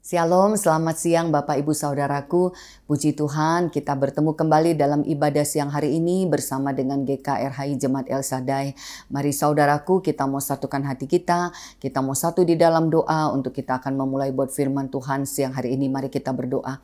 Shalom, selamat siang Bapak Ibu Saudaraku. Puji Tuhan, kita bertemu kembali dalam ibadah siang hari ini bersama dengan GKRHI Jemaat El Shaddai. Mari saudaraku, kita mau satukan hati kita mau satu di dalam doa untuk kita akan memulai buat firman Tuhan siang hari ini. Mari kita berdoa.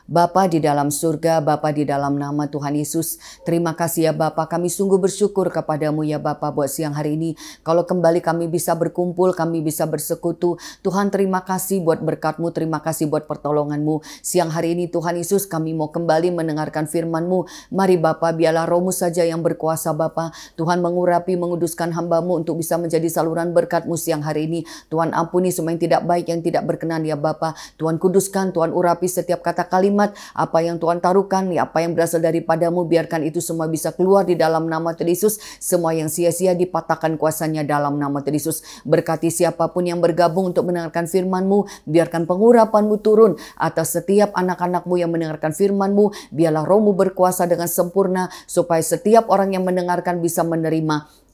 Bapa di dalam surga, Bapa di dalam nama Tuhan Yesus, terima kasih ya Bapa, kami sungguh bersyukur kepadamu ya Bapa buat siang hari ini. Kalau kembali kami bisa berkumpul, kami bisa bersekutu. Tuhan terima kasih buat berkat-Mu, terima kasih buat pertolongan-Mu. Siang hari ini Tuhan Yesus kami mau kembali mendengarkan firman-Mu. Mari Bapa, biarlah Roh-Mu saja yang berkuasa Bapa. Tuhan mengurapi, menguduskan hamba-Mu untuk bisa menjadi saluran berkat-Mu siang hari ini. Tuhan ampuni semua yang tidak baik, yang tidak berkenan ya Bapa. Tuhan kuduskan, Tuhan urapi setiap kata kalimat, apa yang Tuhan taruhkan, ya apa yang berasal daripadamu, biarkan itu semua bisa keluar di dalam nama Tuhan Yesus. Semua yang sia-sia dipatahkan kuasanya dalam nama Tuhan Yesus. Berkati siapapun yang bergabung untuk mendengarkan firman-Mu, biarkan pengurapan-Mu turun atas setiap anak-anak-Mu yang mendengarkan firman-Mu. Biarlah Roh-Mu berkuasa dengan sempurna, supaya setiap orang yang mendengarkan bisa menerima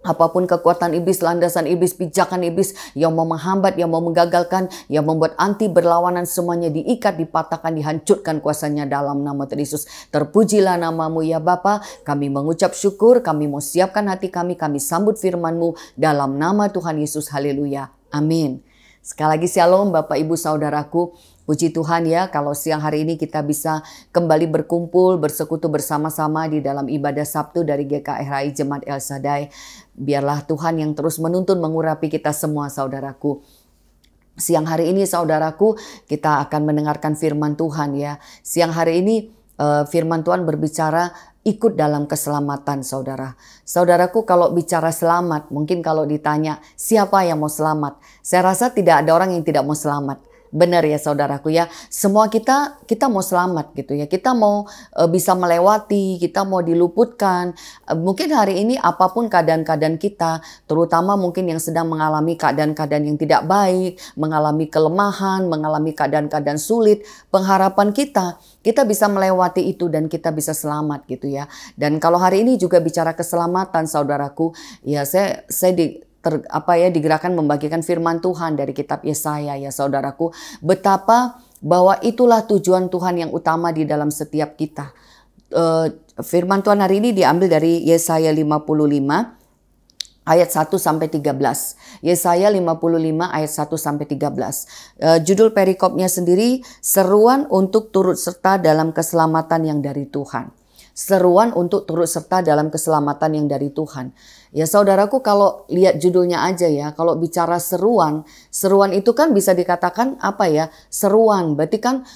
apapun kekuatan iblis, landasan iblis, pijakan iblis yang mau menghambat, yang mau menggagalkan, yang membuat anti berlawanan, semuanya diikat, dipatahkan, dihancurkan kuasanya dalam nama Tuhan Yesus. Terpujilah namamu ya Bapa. Kami mengucap syukur, kami mau siapkan hati kami sambut firman-Mu dalam nama Tuhan Yesus. Haleluya. Amin. Sekali lagi shalom Bapak Ibu Saudaraku. Puji Tuhan ya, kalau siang hari ini kita bisa kembali berkumpul, bersekutu bersama-sama di dalam ibadah Sabtu dari GKRHI Jemaat El Shaddai. Biarlah Tuhan yang terus menuntun, mengurapi kita semua saudaraku. Siang hari ini saudaraku, kita akan mendengarkan firman Tuhan ya. Siang hari ini firman Tuhan berbicara ikut dalam keselamatan saudara. Saudaraku, kalau bicara selamat, mungkin kalau ditanya siapa yang mau selamat, saya rasa tidak ada orang yang tidak mau selamat. Benar ya saudaraku ya, semua kita mau selamat gitu ya. Kita mau bisa melewati, kita mau diluputkan. Mungkin hari ini apapun keadaan-keadaan kita, terutama mungkin yang sedang mengalami keadaan-keadaan yang tidak baik, mengalami kelemahan, mengalami keadaan-keadaan sulit, pengharapan kita bisa melewati itu dan kita bisa selamat gitu ya. Dan kalau hari ini juga bicara keselamatan saudaraku, ya saya digerakkan membagikan firman Tuhan dari kitab Yesaya ya saudaraku. Betapa bahwa itulah tujuan Tuhan yang utama di dalam setiap kita. Firman Tuhan hari ini diambil dari Yesaya 55 ayat 1 sampai 13. Yesaya 55 ayat 1 sampai 13. Judul perikopnya sendiri, seruan untuk turut serta dalam keselamatan yang dari Tuhan. Seruan untuk turut serta dalam keselamatan yang dari Tuhan. Ya saudaraku, kalau lihat judulnya aja ya, kalau bicara seruan itu kan bisa dikatakan apa ya, seruan. Berarti kan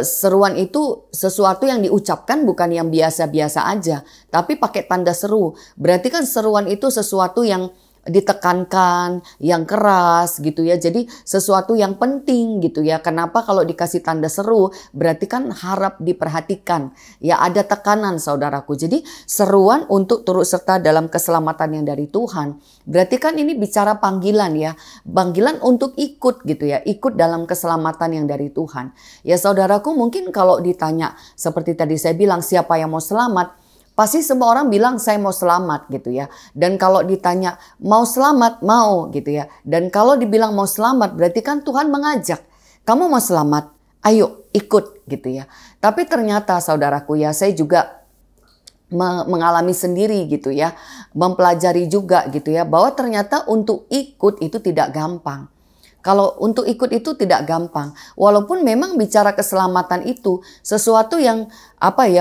seruan itu sesuatu yang diucapkan bukan yang biasa-biasa aja, tapi pakai tanda seru. Berarti kan seruan itu sesuatu yang ditekankan, yang keras gitu ya. Jadi sesuatu yang penting gitu ya. Kenapa kalau dikasih tanda seru? Berarti kan harap diperhatikan. Ya ada tekanan saudaraku. Jadi seruan untuk turut serta dalam keselamatan yang dari Tuhan. Berarti kan ini bicara panggilan ya. Panggilan untuk ikut gitu ya. Ikut dalam keselamatan yang dari Tuhan. Ya saudaraku, mungkin kalau ditanya seperti tadi saya bilang, siapa yang mau selamat? Pasti semua orang bilang saya mau selamat gitu ya. Dan kalau ditanya mau selamat, mau gitu ya. Dan kalau dibilang mau selamat berarti kan Tuhan mengajak. Kamu mau selamat? Ayo ikut gitu ya. Tapi ternyata saudaraku ya, saya juga mengalami sendiri gitu ya. Mempelajari juga gitu ya. Bahwa ternyata untuk ikut itu tidak gampang. Kalau untuk ikut itu tidak gampang. Walaupun memang bicara keselamatan itu sesuatu yang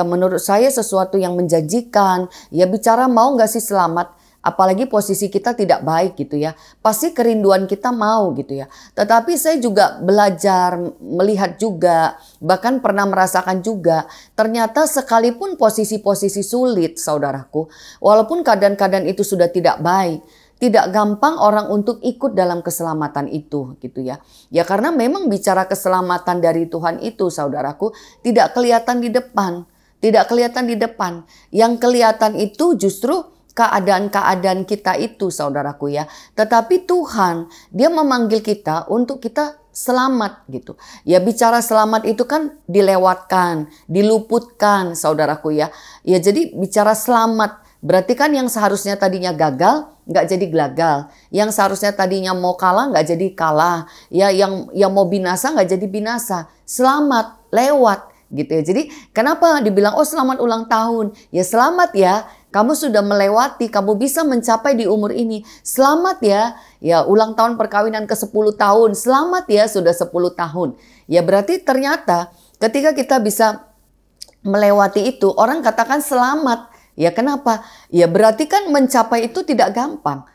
menurut saya sesuatu yang menjanjikan. Ya bicara mau gak sih selamat? Apalagi posisi kita tidak baik gitu ya. Pasti kerinduan kita mau gitu ya. Tetapi saya juga belajar, melihat juga, bahkan pernah merasakan juga. Ternyata sekalipun posisi-posisi sulit saudaraku. Walaupun keadaan-keadaan itu sudah tidak baik. Tidak gampang orang untuk ikut dalam keselamatan itu gitu ya. Ya karena memang bicara keselamatan dari Tuhan itu saudaraku tidak kelihatan di depan. Tidak kelihatan di depan. Yang kelihatan itu justru keadaan-keadaan kita itu saudaraku ya. Tetapi Tuhan dia memanggil kita untuk kita selamat gitu. Ya bicara selamat itu kan dilewatkan, diluputkan saudaraku ya. Ya jadi bicara selamat. Berarti kan yang seharusnya tadinya gagal, nggak jadi gagal. Yang seharusnya tadinya mau kalah, nggak jadi kalah. Ya, yang mau binasa, nggak jadi binasa. Selamat, lewat. Gitu ya. Jadi kenapa dibilang, oh selamat ulang tahun. Ya selamat ya, kamu sudah melewati, kamu bisa mencapai di umur ini. Selamat ya, ya ulang tahun perkawinan ke 10 tahun. Selamat ya, sudah 10 tahun. Ya berarti ternyata ketika kita bisa melewati itu, orang katakan selamat. Ya kenapa? Ya berarti kan mencapai itu tidak gampang.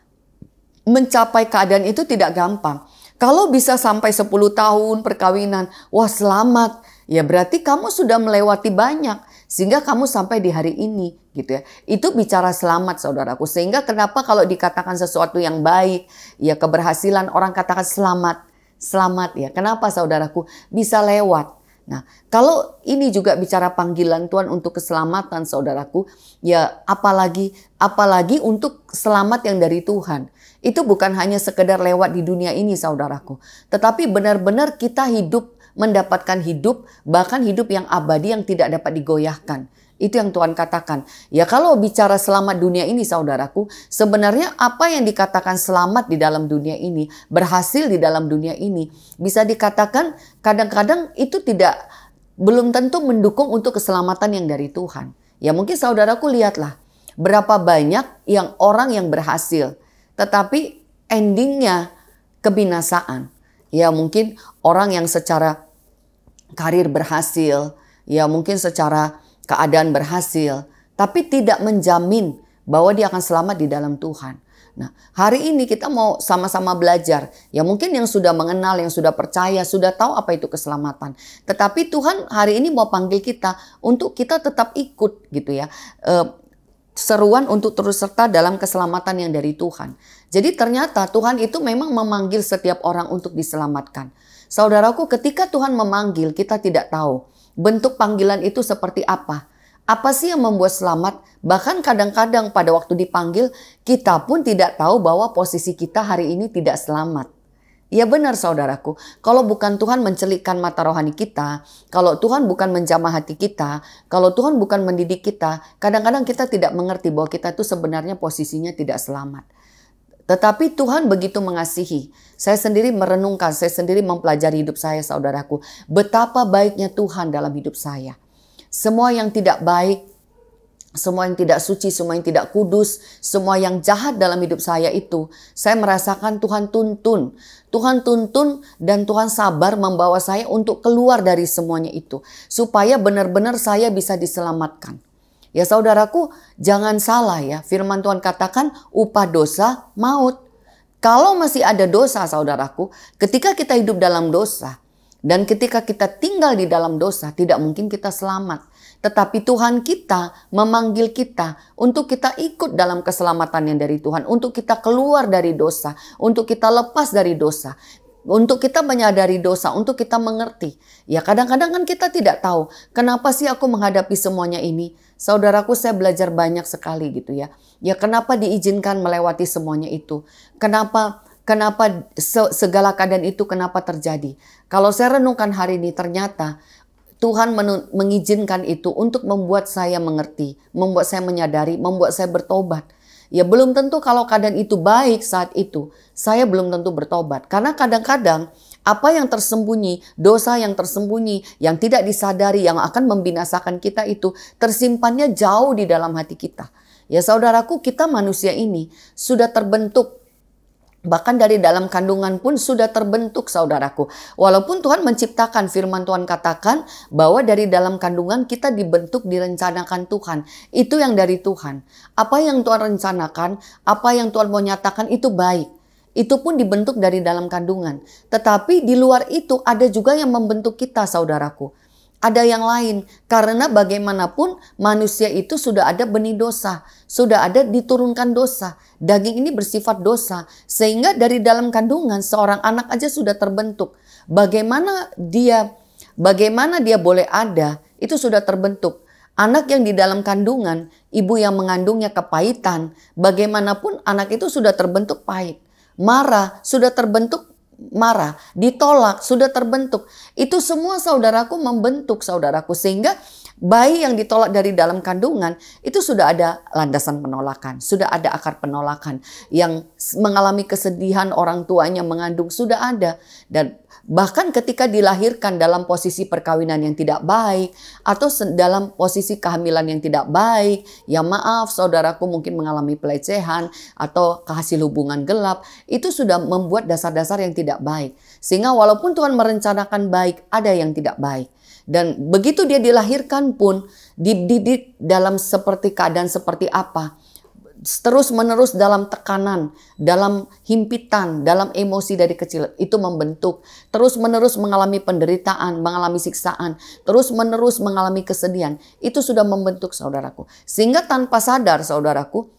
Mencapai keadaan itu tidak gampang. Kalau bisa sampai 10 tahun perkawinan, wah selamat. Ya berarti kamu sudah melewati banyak. Sehingga kamu sampai di hari ini gitu ya. Itu bicara selamat saudaraku. Sehingga kenapa kalau dikatakan sesuatu yang baik, ya keberhasilan, orang katakan selamat. Selamat ya. Kenapa saudaraku? Bisa lewat. Nah, kalau ini juga bicara panggilan Tuhan untuk keselamatan saudaraku, ya apalagi untuk selamat yang dari Tuhan. Itu bukan hanya sekedar lewat di dunia ini saudaraku, tetapi benar-benar kita hidup, mendapatkan hidup, bahkan hidup yang abadi yang tidak dapat digoyahkan. Itu yang Tuhan katakan. Ya kalau bicara selamat dunia ini saudaraku, sebenarnya apa yang dikatakan selamat di dalam dunia ini, berhasil di dalam dunia ini, bisa dikatakan kadang-kadang itu belum tentu mendukung untuk keselamatan yang dari Tuhan. Ya mungkin saudaraku lihatlah, berapa banyak orang yang berhasil, tetapi endingnya kebinasaan. Ya mungkin orang yang secara karir berhasil, ya mungkin secara keadaan berhasil, tapi tidak menjamin bahwa dia akan selamat di dalam Tuhan. Nah, hari ini kita mau sama-sama belajar. Ya mungkin yang sudah mengenal, yang sudah percaya, sudah tahu apa itu keselamatan. Tetapi Tuhan hari ini mau panggil kita untuk kita tetap ikut gitu ya. Seruan untuk terus serta dalam keselamatan yang dari Tuhan. Jadi ternyata Tuhan itu memang memanggil setiap orang untuk diselamatkan. Saudaraku, ketika Tuhan memanggil, kita tidak tahu bentuk panggilan itu seperti apa. Apa sih yang membuat selamat? Bahkan kadang-kadang pada waktu dipanggil, kita pun tidak tahu bahwa posisi kita hari ini tidak selamat. Ya benar saudaraku, kalau bukan Tuhan mencelikkan mata rohani kita, kalau Tuhan bukan menjamah hati kita, kalau Tuhan bukan mendidik kita, kadang-kadang kita tidak mengerti bahwa kita itu sebenarnya posisinya tidak selamat. Tetapi Tuhan begitu mengasihi. Saya sendiri merenungkan, saya sendiri mempelajari hidup saya saudaraku. Betapa baiknya Tuhan dalam hidup saya. Semua yang tidak baik, semua yang tidak suci, semua yang tidak kudus, semua yang jahat dalam hidup saya itu, saya merasakan Tuhan tuntun. Tuhan tuntun dan Tuhan sabar membawa saya untuk keluar dari semuanya itu. Supaya benar-benar saya bisa diselamatkan. Ya saudaraku, jangan salah ya. Firman Tuhan katakan upah dosa maut. Kalau masih ada dosa saudaraku, ketika kita hidup dalam dosa dan ketika kita tinggal di dalam dosa, tidak mungkin kita selamat. Tetapi Tuhan kita memanggil kita untuk kita ikut dalam keselamatan yang dari Tuhan. Untuk kita keluar dari dosa, untuk kita lepas dari dosa. Untuk kita menyadari dosa, untuk kita mengerti. Ya kadang-kadang kan kita tidak tahu, kenapa sih aku menghadapi semuanya ini? Saudaraku, saya belajar banyak sekali gitu ya. Ya kenapa diizinkan melewati semuanya itu? Kenapa segala keadaan itu kenapa terjadi? Kalau saya renungkan hari ini, ternyata Tuhan mengizinkan itu untuk membuat saya mengerti, membuat saya menyadari, membuat saya bertobat. Ya belum tentu kalau keadaan itu baik saat itu, saya belum tentu bertobat. Karena kadang-kadang apa yang tersembunyi, dosa yang tersembunyi, yang tidak disadari, yang akan membinasakan kita itu tersimpannya jauh di dalam hati kita. Ya saudaraku, kita manusia ini sudah terbentuk. Bahkan dari dalam kandungan pun sudah terbentuk saudaraku. Walaupun Tuhan menciptakan, firman Tuhan katakan bahwa dari dalam kandungan kita dibentuk, direncanakan Tuhan. Itu yang dari Tuhan. Apa yang Tuhan rencanakan, apa yang Tuhan mau nyatakan itu baik. Itu pun dibentuk dari dalam kandungan. Tetapi di luar itu ada juga yang membentuk kita saudaraku. Ada yang lain, karena bagaimanapun manusia itu sudah ada benih dosa, sudah ada diturunkan dosa. Daging ini bersifat dosa, sehingga dari dalam kandungan seorang anak aja sudah terbentuk. Bagaimana dia boleh ada, itu sudah terbentuk. Anak yang di dalam kandungan, ibu yang mengandungnya kepahitan, bagaimanapun anak itu sudah terbentuk pahit. Marah, sudah terbentuk ditolak, sudah terbentuk. Itu semua saudaraku membentuk saudaraku. Sehingga Bayi yang ditolak dari dalam kandungan itu sudah ada landasan penolakan, sudah ada akar penolakan. Yang mengalami kesedihan orang tuanya mengandung sudah ada. Dan bahkan ketika dilahirkan dalam posisi perkawinan yang tidak baik atau dalam posisi kehamilan yang tidak baik, ya maaf saudaraku mungkin mengalami pelecehan atau hasil hubungan gelap, itu sudah membuat dasar-dasar yang tidak baik. Sehingga walaupun Tuhan merencanakan baik, ada yang tidak baik. Dan begitu dia dilahirkan pun dididik dalam seperti keadaan seperti apa. Terus menerus dalam tekanan, dalam himpitan, dalam emosi dari kecil. Itu membentuk. Terus menerus mengalami penderitaan, mengalami siksaan. Terus menerus mengalami kesedihan. Itu sudah membentuk saudaraku. Sehingga tanpa sadar saudaraku,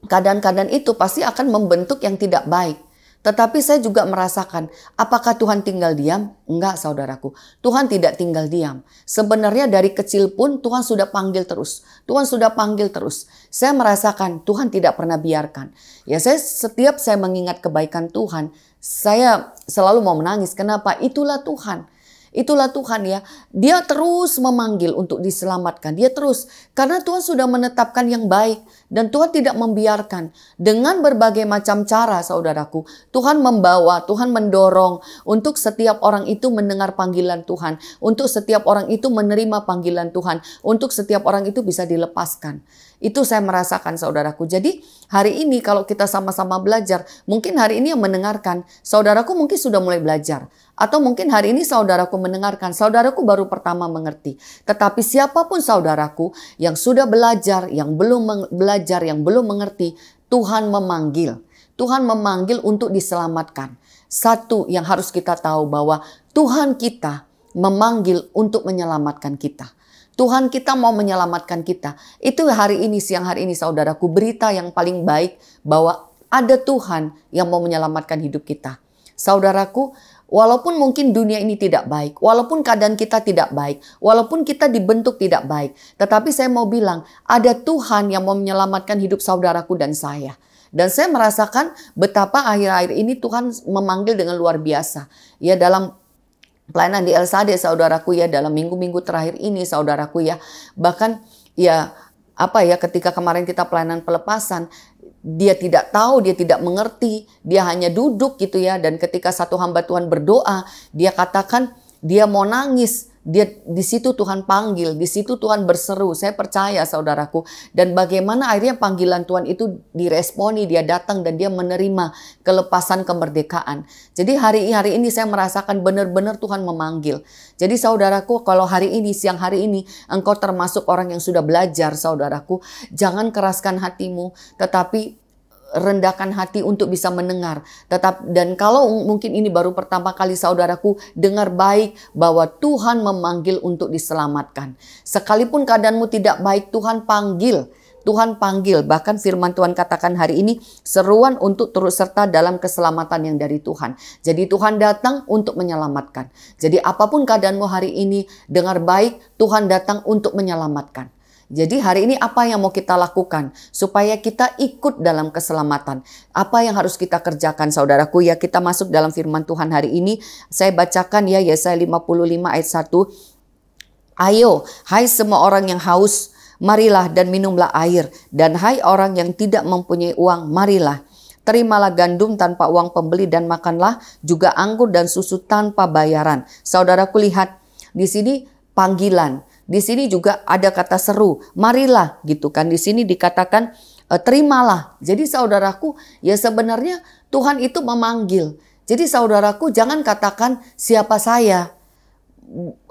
keadaan-keadaan itu pasti akan membentuk yang tidak baik. Tetapi saya juga merasakan, apakah Tuhan tinggal diam? Enggak saudaraku, Tuhan tidak tinggal diam. Sebenarnya dari kecil pun Tuhan sudah panggil terus. Tuhan sudah panggil terus. Saya merasakan Tuhan tidak pernah biarkan. Ya setiap saya mengingat kebaikan Tuhan, saya selalu mau menangis. Kenapa? Itulah Tuhan. Itulah Tuhan ya. Dia terus memanggil untuk diselamatkan. Dia terus. Karena Tuhan sudah menetapkan yang baik. Dan Tuhan tidak membiarkan. Dengan berbagai macam cara saudaraku. Tuhan membawa, Tuhan mendorong. Untuk setiap orang itu mendengar panggilan Tuhan. Untuk setiap orang itu menerima panggilan Tuhan. Untuk setiap orang itu bisa dilepaskan. Itu saya merasakan saudaraku. Jadi hari ini kalau kita sama-sama belajar. Mungkin hari ini yang mendengarkan. Saudaraku mungkin sudah mulai belajar. Atau mungkin hari ini saudaraku mendengarkan, saudaraku baru pertama mengerti. Tetapi siapapun saudaraku yang sudah belajar, yang belum belajar, yang belum mengerti, Tuhan memanggil. Tuhan memanggil untuk diselamatkan. Satu yang harus kita tahu bahwa Tuhan kita memanggil untuk menyelamatkan kita. Tuhan kita mau menyelamatkan kita. Itu hari ini, siang hari ini saudaraku, berita yang paling baik bahwa ada Tuhan yang mau menyelamatkan hidup kita. Saudaraku, walaupun mungkin dunia ini tidak baik, walaupun keadaan kita tidak baik, walaupun kita dibentuk tidak baik, tetapi saya mau bilang, ada Tuhan yang mau menyelamatkan hidup saudaraku dan saya. Dan saya merasakan betapa akhir-akhir ini Tuhan memanggil dengan luar biasa. Ya dalam pelayanan di El Shaddai saudaraku ya, dalam minggu-minggu terakhir ini saudaraku ya, bahkan ya ketika kemarin kita pelayanan pelepasan, dia tidak tahu, dia tidak mengerti, dia hanya duduk gitu ya. Dan ketika satu hamba Tuhan berdoa, dia katakan dia mau nangis. Dia di situ Tuhan panggil, di situ Tuhan berseru. Saya percaya saudaraku. Dan bagaimana akhirnya panggilan Tuhan itu diresponi, dia datang dan dia menerima kelepasan kemerdekaan. Jadi hari ini saya merasakan benar-benar Tuhan memanggil. Jadi saudaraku, kalau hari ini, siang hari ini, engkau termasuk orang yang sudah belajar saudaraku, jangan keraskan hatimu, tetapi rendahkan hati untuk bisa mendengar. Dan kalau mungkin ini baru pertama kali saudaraku dengar baik bahwa Tuhan memanggil untuk diselamatkan. Sekalipun keadaanmu tidak baik, Tuhan panggil. Tuhan panggil. Bahkan firman Tuhan katakan hari ini seruan untuk turut serta dalam keselamatan yang dari Tuhan. Jadi Tuhan datang untuk menyelamatkan. Jadi apapun keadaanmu hari ini, dengar baik, Tuhan datang untuk menyelamatkan. Jadi hari ini apa yang mau kita lakukan supaya kita ikut dalam keselamatan? Apa yang harus kita kerjakan saudaraku? Ya kita masuk dalam firman Tuhan hari ini. Saya bacakan ya Yesaya 55 ayat 1. Ayo hai semua orang yang haus, marilah dan minumlah air. Dan hai orang yang tidak mempunyai uang, marilah. Terimalah gandum tanpa uang pembeli dan makanlah juga anggur dan susu tanpa bayaran. Saudaraku lihat di sini panggilan. Di sini juga ada kata seru, marilah gitu kan. Di sini dikatakan terimalah. Jadi saudaraku, ya sebenarnya Tuhan itu memanggil. Jadi saudaraku jangan katakan siapa saya.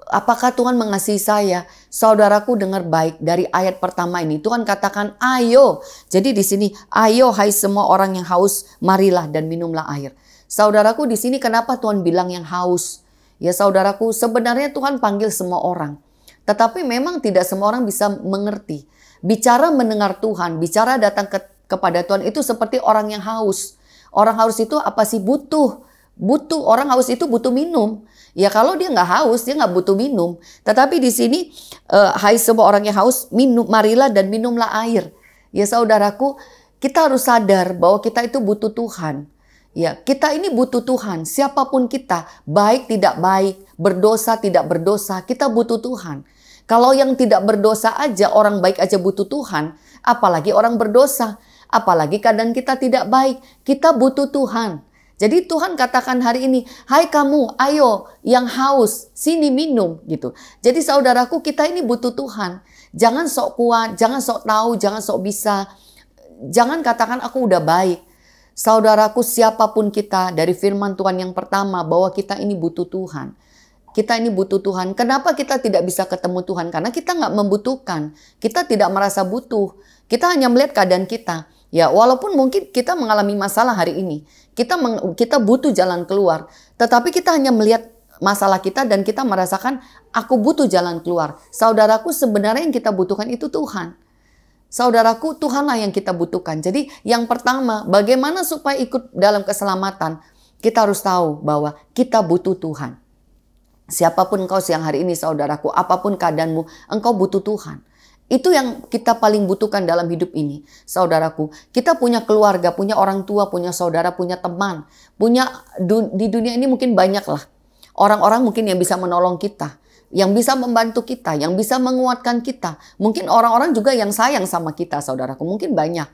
Apakah Tuhan mengasihi saya? Saudaraku dengar baik dari ayat pertama ini. Tuhan katakan ayo. Jadi di sini ayo hai semua orang yang haus, marilah dan minumlah air. Saudaraku di sini kenapa Tuhan bilang yang haus? Ya saudaraku sebenarnya Tuhan panggil semua orang. Tetapi memang tidak semua orang bisa mengerti. Bicara mendengar Tuhan, bicara datang kepada Tuhan itu seperti orang yang haus. Orang haus itu apa sih? Butuh. Orang haus itu butuh minum. Ya kalau dia nggak haus, dia nggak butuh minum. Tetapi di sini, hai semua orang yang haus, marilah dan minumlah air. Ya saudaraku, kita harus sadar bahwa kita itu butuh Tuhan. Ya, kita ini butuh Tuhan. Siapapun kita, baik tidak baik, berdosa tidak berdosa, kita butuh Tuhan. Kalau yang tidak berdosa aja, orang baik aja butuh Tuhan, apalagi orang berdosa. Apalagi keadaan kita tidak baik, kita butuh Tuhan. Jadi Tuhan katakan hari ini, hai kamu, ayo yang haus, sini minum gitu. Jadi saudaraku, kita ini butuh Tuhan. Jangan sok kuat, jangan sok tahu, jangan sok bisa. Jangan katakan aku udah baik. Saudaraku, siapapun kita, dari firman Tuhan yang pertama bahwa kita ini butuh Tuhan. Kita ini butuh Tuhan. Kenapa kita tidak bisa ketemu Tuhan? Karena kita nggak membutuhkan. Kita tidak merasa butuh. Kita hanya melihat keadaan kita. Ya, walaupun mungkin kita mengalami masalah hari ini. Kita butuh jalan keluar. Tetapi kita hanya melihat masalah kita dan kita merasakan aku butuh jalan keluar. Saudaraku, sebenarnya yang kita butuhkan itu Tuhan. Saudaraku, Tuhanlah yang kita butuhkan. Jadi yang pertama, bagaimana supaya ikut dalam keselamatan? Kita harus tahu bahwa kita butuh Tuhan. Siapapun engkau siang hari ini saudaraku, apapun keadaanmu, engkau butuh Tuhan. Itu yang kita paling butuhkan dalam hidup ini. Saudaraku, kita punya keluarga, punya orang tua, punya saudara, punya teman. Di dunia ini mungkin banyak lah. Orang-orang mungkin yang bisa menolong kita. Yang bisa membantu kita, yang bisa menguatkan kita. Mungkin orang-orang juga yang sayang sama kita, saudaraku. Mungkin banyak.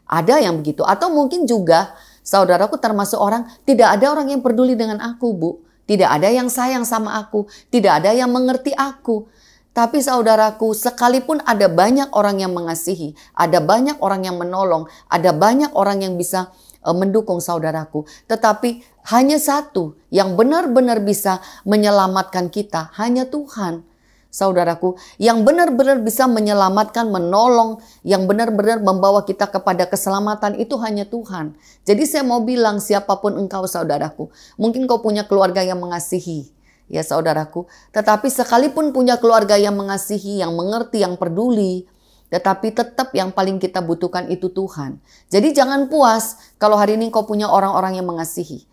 Ada yang begitu. Atau mungkin juga, saudaraku termasuk orang, tidak ada orang yang peduli dengan aku, Bu. Tidak ada yang sayang sama aku. Tidak ada yang mengerti aku. Tapi saudaraku, sekalipun ada banyak orang yang mengasihi, ada banyak orang yang menolong, ada banyak orang yang bisa mendukung saudaraku. Tetapi hanya satu yang benar-benar bisa menyelamatkan kita, hanya Tuhan. Saudaraku, yang benar-benar bisa menyelamatkan, menolong, yang benar-benar membawa kita kepada keselamatan itu hanya Tuhan. Jadi saya mau bilang siapapun engkau saudaraku, mungkin kau punya keluarga yang mengasihi. Ya saudaraku, tetapi sekalipun punya keluarga yang mengasihi, yang mengerti, yang peduli, tetapi tetap yang paling kita butuhkan itu Tuhan. Jadi jangan puas kalau hari ini kau punya orang-orang yang mengasihi.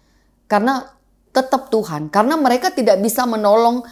Karena tetap Tuhan. Karena mereka tidak bisa menolong,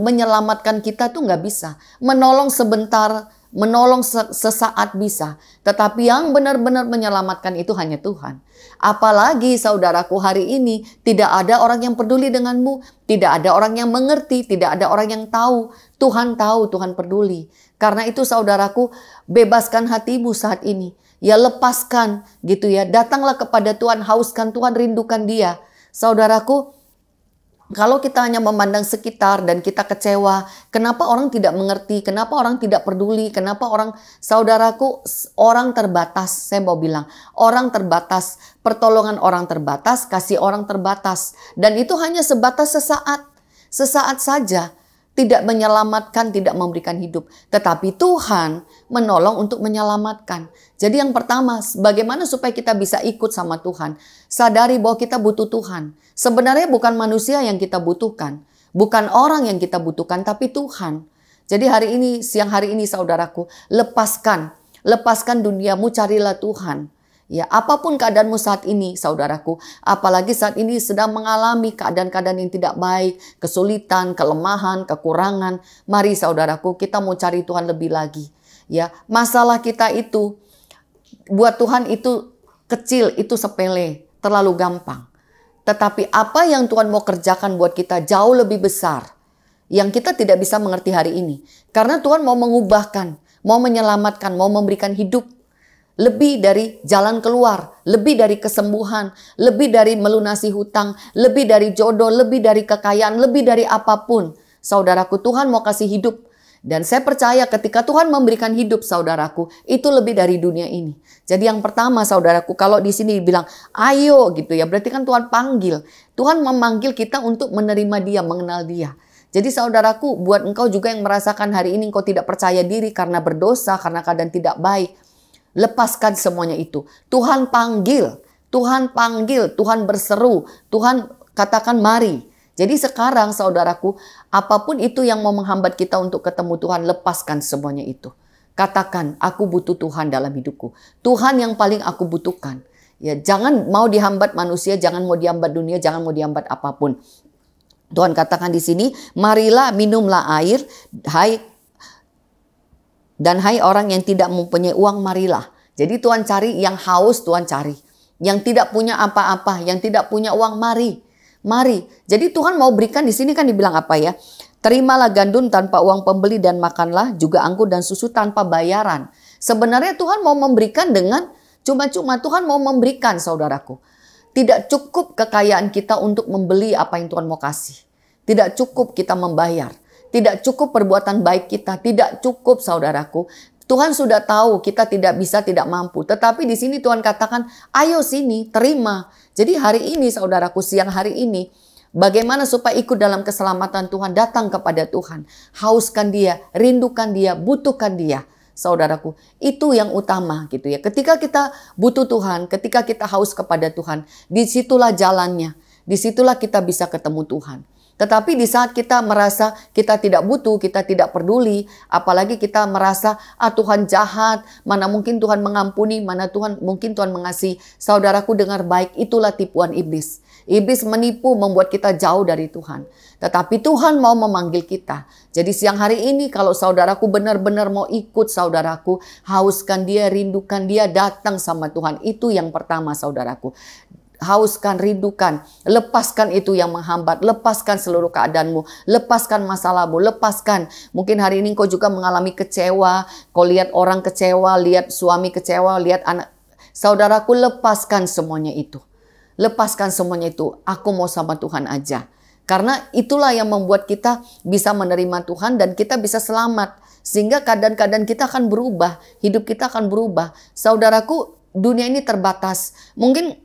menyelamatkan kita tuh nggak bisa. Menolong sebentar, menolong sesaat bisa. Tetapi yang benar-benar menyelamatkan itu hanya Tuhan. Apalagi saudaraku hari ini tidak ada orang yang peduli denganmu. Tidak ada orang yang mengerti. Tidak ada orang yang tahu. Tuhan tahu, Tuhan peduli. Karena itu saudaraku, bebaskan hatimu saat ini. Ya lepaskan gitu ya. Datanglah kepada Tuhan, hauskan Tuhan, rindukan Dia. Saudaraku, kalau kita hanya memandang sekitar dan kita kecewa, kenapa orang tidak mengerti, kenapa orang tidak peduli, kenapa orang, saudaraku, orang terbatas, saya mau bilang, orang terbatas, pertolongan orang terbatas, kasih orang terbatas. Dan itu hanya sebatas sesaat saja. Tidak menyelamatkan, tidak memberikan hidup. Tetapi Tuhan menolong untuk menyelamatkan. Jadi yang pertama, bagaimana supaya kita bisa ikut sama Tuhan? Sadari bahwa kita butuh Tuhan. Sebenarnya bukan manusia yang kita butuhkan. Bukan orang yang kita butuhkan, tapi Tuhan. Jadi hari ini, siang hari ini saudaraku, lepaskan duniamu, carilah Tuhan. Ya, apapun keadaanmu saat ini, saudaraku, apalagi saat ini sedang mengalami keadaan-keadaan yang tidak baik, kesulitan, kelemahan, kekurangan, mari saudaraku, kita mau cari Tuhan lebih lagi. Ya, masalah kita itu buat Tuhan itu kecil, itu sepele, terlalu gampang. Tetapi apa yang Tuhan mau kerjakan buat kita jauh lebih besar, yang kita tidak bisa mengerti hari ini. Karena Tuhan mau mengubahkan, mau menyelamatkan, mau memberikan hidup. Lebih dari jalan keluar, lebih dari kesembuhan, lebih dari melunasi hutang, lebih dari jodoh, lebih dari kekayaan, lebih dari apapun. Saudaraku, Tuhan mau kasih hidup. Dan saya percaya ketika Tuhan memberikan hidup saudaraku, itu lebih dari dunia ini. Jadi yang pertama saudaraku, kalau di sini dibilang ayo gitu ya, berarti kan Tuhan panggil. Tuhan memanggil kita untuk menerima Dia, mengenal Dia. Jadi saudaraku, buat engkau juga yang merasakan hari ini engkau tidak percaya diri karena berdosa, karena keadaan tidak baik. Lepaskan semuanya itu. Tuhan panggil, Tuhan berseru, Tuhan katakan mari. Jadi sekarang saudaraku, apapun itu yang mau menghambat kita untuk ketemu Tuhan, lepaskan semuanya itu. Katakan, aku butuh Tuhan dalam hidupku. Tuhan yang paling aku butuhkan. Ya, jangan mau dihambat manusia, jangan mau dihambat dunia, jangan mau dihambat apapun. Tuhan katakan di sini, marilah minumlah air, dan hai orang yang tidak mempunyai uang, marilah. Jadi Tuhan cari yang haus, Tuhan cari. Yang tidak punya apa-apa, yang tidak punya uang, mari. Mari. Jadi Tuhan mau berikan di sini kan dibilang apa ya? Terimalah gandum tanpa uang pembeli dan makanlah juga anggur dan susu tanpa bayaran. Sebenarnya Tuhan mau memberikan dengan cuma-cuma. Tuhan mau memberikan, saudaraku. Tidak cukup kekayaan kita untuk membeli apa yang Tuhan mau kasih. Tidak cukup kita membayar. Tidak cukup perbuatan baik kita. Tidak cukup, saudaraku. Tuhan sudah tahu kita tidak bisa, tidak mampu. Tetapi di sini Tuhan katakan, ayo sini, terima. Jadi hari ini, saudaraku, siang hari ini, bagaimana supaya ikut dalam keselamatan Tuhan, datang kepada Tuhan. Hauskan Dia, rindukan Dia, butuhkan Dia. Saudaraku, itu yang utama gitu ya. Ketika kita butuh Tuhan, ketika kita haus kepada Tuhan, disitulah jalannya. Disitulah kita bisa ketemu Tuhan. Tetapi di saat kita merasa kita tidak butuh, kita tidak peduli, apalagi kita merasa Tuhan jahat, mana mungkin Tuhan mengampuni, mana mungkin Tuhan mengasihi. Saudaraku, dengar baik, itulah tipuan iblis. Iblis menipu, membuat kita jauh dari Tuhan. Tetapi Tuhan mau memanggil kita. Jadi siang hari ini kalau saudaraku benar-benar mau ikut, saudaraku, hauskan Dia, rindukan Dia, datang sama Tuhan. Itu yang pertama, saudaraku. Hauskan, rindukan, lepaskan itu yang menghambat, lepaskan seluruh keadaanmu, lepaskan masalahmu, lepaskan. Mungkin hari ini kau juga mengalami kecewa, kau lihat orang kecewa, lihat suami kecewa, lihat anak. Saudaraku, lepaskan semuanya itu. Lepaskan semuanya itu. Aku mau sama Tuhan aja. Karena itulah yang membuat kita bisa menerima Tuhan dan kita bisa selamat. Sehingga keadaan-keadaan kita akan berubah, hidup kita akan berubah. Saudaraku, dunia ini terbatas. Mungkin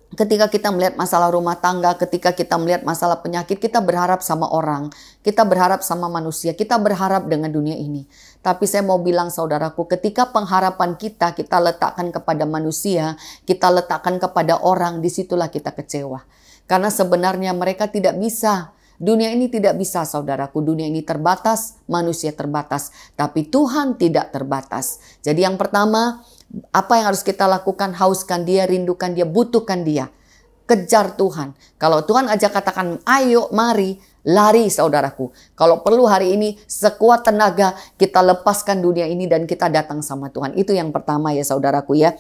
ketika kita melihat masalah rumah tangga, ketika kita melihat masalah penyakit, kita berharap sama orang, kita berharap sama manusia, kita berharap dengan dunia ini. Tapi saya mau bilang saudaraku, ketika pengharapan kita letakkan kepada manusia, kita letakkan kepada orang, disitulah kita kecewa. Karena sebenarnya mereka tidak bisa. Dunia ini tidak bisa, saudaraku. Dunia ini terbatas, manusia terbatas. Tapi Tuhan tidak terbatas. Jadi yang pertama, apa yang harus kita lakukan? Hauskan Dia, rindukan Dia, butuhkan Dia. Kejar Tuhan. Kalau Tuhan ajak katakan, ayo, mari, lari saudaraku. Kalau perlu hari ini, sekuat tenaga, kita lepaskan dunia ini dan kita datang sama Tuhan. Itu yang pertama ya saudaraku ya.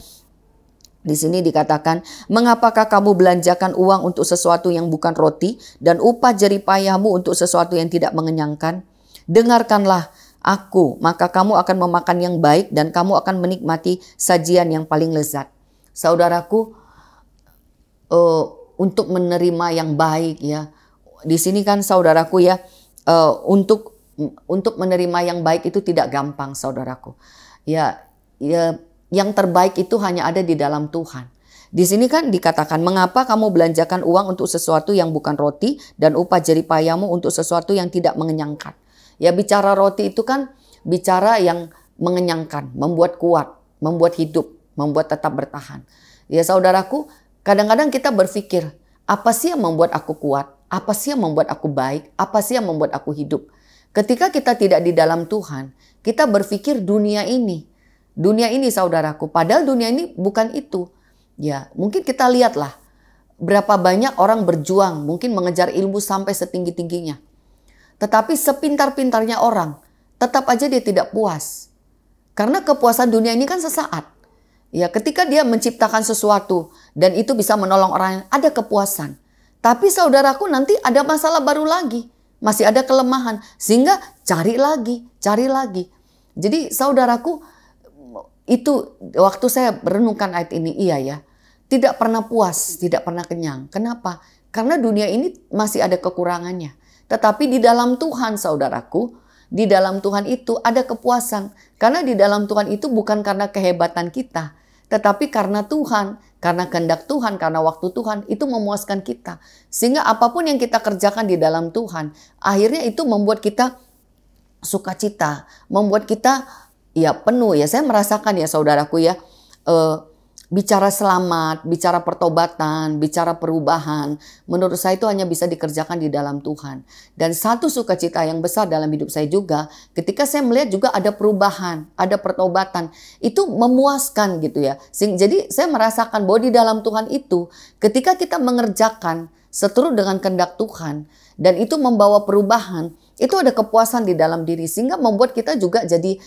Di sini dikatakan, mengapakah kamu belanjakan uang untuk sesuatu yang bukan roti dan upah jerih payahmu untuk sesuatu yang tidak mengenyangkan? Dengarkanlah Aku, maka kamu akan memakan yang baik dan kamu akan menikmati sajian yang paling lezat. Saudaraku, untuk menerima yang baik ya. Di sini kan saudaraku ya, untuk menerima yang baik itu tidak gampang saudaraku. Ya, yang terbaik itu hanya ada di dalam Tuhan. Di sini kan dikatakan, mengapa kamu belanjakan uang untuk sesuatu yang bukan roti dan upah jerih payahmu untuk sesuatu yang tidak mengenyangkan. Ya, bicara roti itu kan bicara yang mengenyangkan, membuat kuat, membuat hidup, membuat tetap bertahan. Ya saudaraku, kadang-kadang kita berpikir, apa sih yang membuat aku kuat? Apa sih yang membuat aku baik? Apa sih yang membuat aku hidup? Ketika kita tidak di dalam Tuhan, kita berpikir dunia ini saudaraku, padahal dunia ini bukan itu. Ya, mungkin kita lihatlah berapa banyak orang berjuang, mungkin mengejar ilmu sampai setinggi-tingginya. Tetapi sepintar-pintarnya orang, tetap aja dia tidak puas. Karena kepuasan dunia ini kan sesaat. Ya, ketika dia menciptakan sesuatu dan itu bisa menolong orang, ada kepuasan. Tapi saudaraku, nanti ada masalah baru lagi. Masih ada kelemahan. Sehingga cari lagi. Jadi saudaraku, itu waktu saya merenungkan ayat ini, iya ya. Tidak pernah puas, tidak pernah kenyang. Kenapa? Karena dunia ini masih ada kekurangannya. Tetapi di dalam Tuhan saudaraku, di dalam Tuhan itu ada kepuasan. Karena di dalam Tuhan itu bukan karena kehebatan kita. Tetapi karena Tuhan, karena kehendak Tuhan, karena waktu Tuhan, itu memuaskan kita. Sehingga apapun yang kita kerjakan di dalam Tuhan, akhirnya itu membuat kita sukacita. Membuat kita ya penuh ya. Saya merasakan ya saudaraku ya, bicara selamat, bicara pertobatan, bicara perubahan, menurut saya itu hanya bisa dikerjakan di dalam Tuhan. Dan satu sukacita yang besar dalam hidup saya juga, ketika saya melihat juga ada perubahan, ada pertobatan, itu memuaskan gitu ya. Jadi saya merasakan bahwa di dalam Tuhan itu, ketika kita mengerjakan seturut dengan kehendak Tuhan, dan itu membawa perubahan, itu ada kepuasan di dalam diri, sehingga membuat kita juga jadi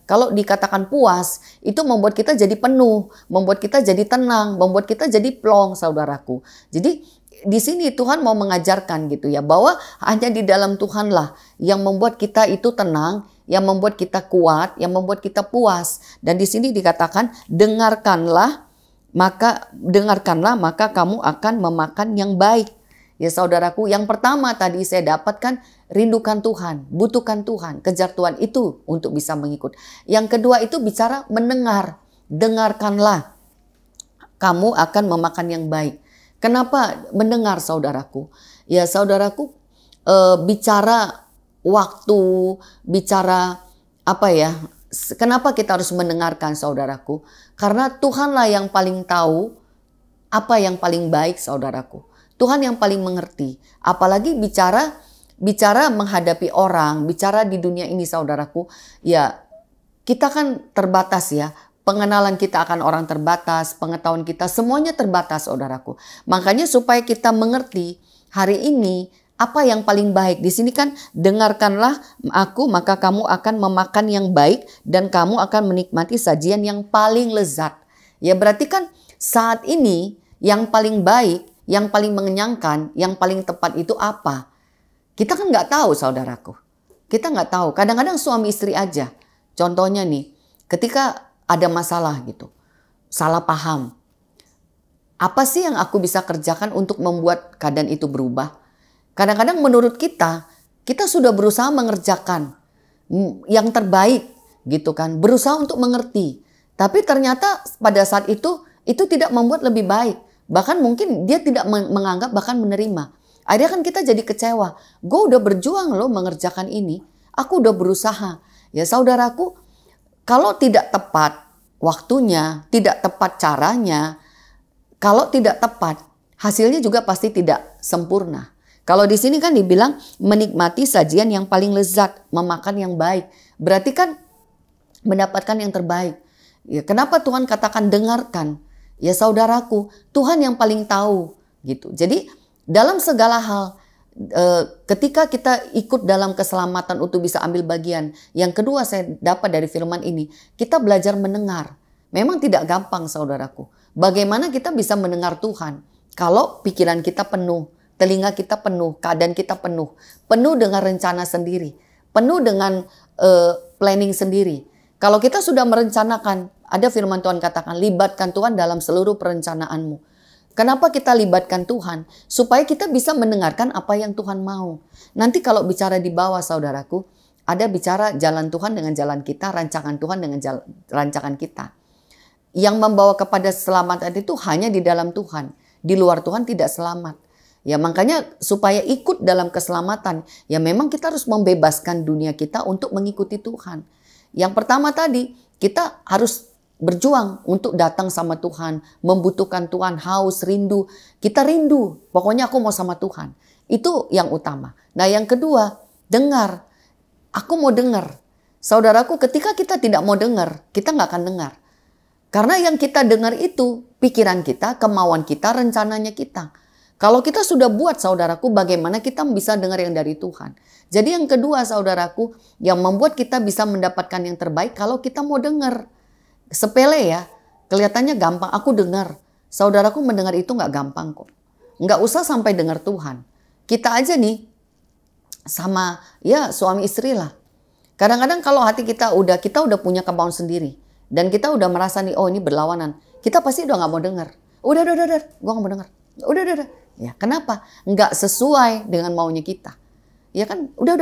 kalau dikatakan puas, itu membuat kita jadi penuh, membuat kita jadi tenang, membuat kita jadi plong, saudaraku. Jadi di sini Tuhan mau mengajarkan gitu ya, bahwa hanya di dalam Tuhanlah yang membuat kita itu tenang, yang membuat kita kuat, yang membuat kita puas. Dan di sini dikatakan dengarkanlah maka kamu akan memakan yang baik. Ya saudaraku, yang pertama tadi saya dapatkan, rindukan Tuhan, butuhkan Tuhan, kejar Tuhan itu untuk bisa mengikut. Yang kedua itu bicara mendengar, dengarkanlah, kamu akan memakan yang baik. Kenapa mendengar saudaraku? Ya saudaraku, bicara waktu, bicara apa ya, kenapa kita harus mendengarkan saudaraku? Karena Tuhanlah yang paling tahu apa yang paling baik saudaraku. Tuhan yang paling mengerti. Apalagi bicara menghadapi orang, bicara di dunia ini saudaraku. Ya kita kan terbatas ya. Pengenalan kita akan orang terbatas, pengetahuan kita semuanya terbatas saudaraku. Makanya supaya kita mengerti hari ini apa yang paling baik. Di sini kan dengarkanlah aku maka kamu akan memakan yang baik dan kamu akan menikmati sajian yang paling lezat. Ya berarti kan saat ini yang paling baik, yang paling mengenyangkan, yang paling tepat itu apa? Kita kan nggak tahu saudaraku. Kita nggak tahu. Kadang-kadang suami istri aja. Contohnya nih, ketika ada masalah gitu, salah paham. Apa sih yang aku bisa kerjakan untuk membuat keadaan itu berubah? Kadang-kadang menurut kita sudah berusaha mengerjakan yang terbaik gitu kan, berusaha untuk mengerti. Tapi ternyata pada saat itu tidak membuat lebih baik. Bahkan mungkin dia tidak menganggap, bahkan menerima. Akhirnya kan kita jadi kecewa. Gue udah berjuang loh mengerjakan ini. Aku udah berusaha. Ya saudaraku, kalau tidak tepat waktunya, tidak tepat caranya, kalau tidak tepat, hasilnya juga pasti tidak sempurna. Kalau di sini kan dibilang menikmati sajian yang paling lezat, memakan yang baik. Berarti kan mendapatkan yang terbaik. Ya, kenapa Tuhan katakan dengarkan? Ya saudaraku, Tuhan yang paling tahu gitu. Jadi dalam segala hal, ketika kita ikut dalam keselamatan untuk bisa ambil bagian. Yang kedua saya dapat dari firman ini, kita belajar mendengar. Memang tidak gampang saudaraku. Bagaimana kita bisa mendengar Tuhan? Kalau pikiran kita penuh, telinga kita penuh, keadaan kita penuh. Penuh dengan rencana sendiri. Penuh dengan planning sendiri. Kalau kita sudah merencanakan, ada firman Tuhan katakan, libatkan Tuhan dalam seluruh perencanaanmu. Kenapa kita libatkan Tuhan? Supaya kita bisa mendengarkan apa yang Tuhan mau. Nanti kalau bicara di bawah saudaraku, ada bicara jalan Tuhan dengan jalan kita, rancangan Tuhan dengan rancangan kita. Yang membawa kepada keselamatan itu hanya di dalam Tuhan. Di luar Tuhan tidak selamat. Ya makanya supaya ikut dalam keselamatan, ya memang kita harus membebaskan dunia kita untuk mengikuti Tuhan. Yang pertama tadi, kita harus berjuang untuk datang sama Tuhan, membutuhkan Tuhan, haus, rindu. Kita rindu, pokoknya aku mau sama Tuhan. Itu yang utama. Nah yang kedua, dengar. Aku mau dengar. Saudaraku, ketika kita tidak mau dengar, kita nggak akan dengar. Karena yang kita dengar itu, pikiran kita, kemauan kita, rencananya kita. Kalau kita sudah buat saudaraku, bagaimana kita bisa dengar yang dari Tuhan. Jadi yang kedua saudaraku, yang membuat kita bisa mendapatkan yang terbaik, kalau kita mau dengar. Sepele ya, kelihatannya gampang, aku dengar. Saudaraku mendengar itu nggak gampang kok. Nggak usah sampai dengar Tuhan. Kita aja nih, sama ya suami istri lah. Kadang-kadang kalau hati kita udah punya kemauan sendiri. Dan kita udah merasa nih, oh ini berlawanan. Kita pasti udah nggak mau dengar. Udah, gue nggak mau dengar. Udah. Ya kenapa? Nggak sesuai dengan maunya kita. Ya kan, udah.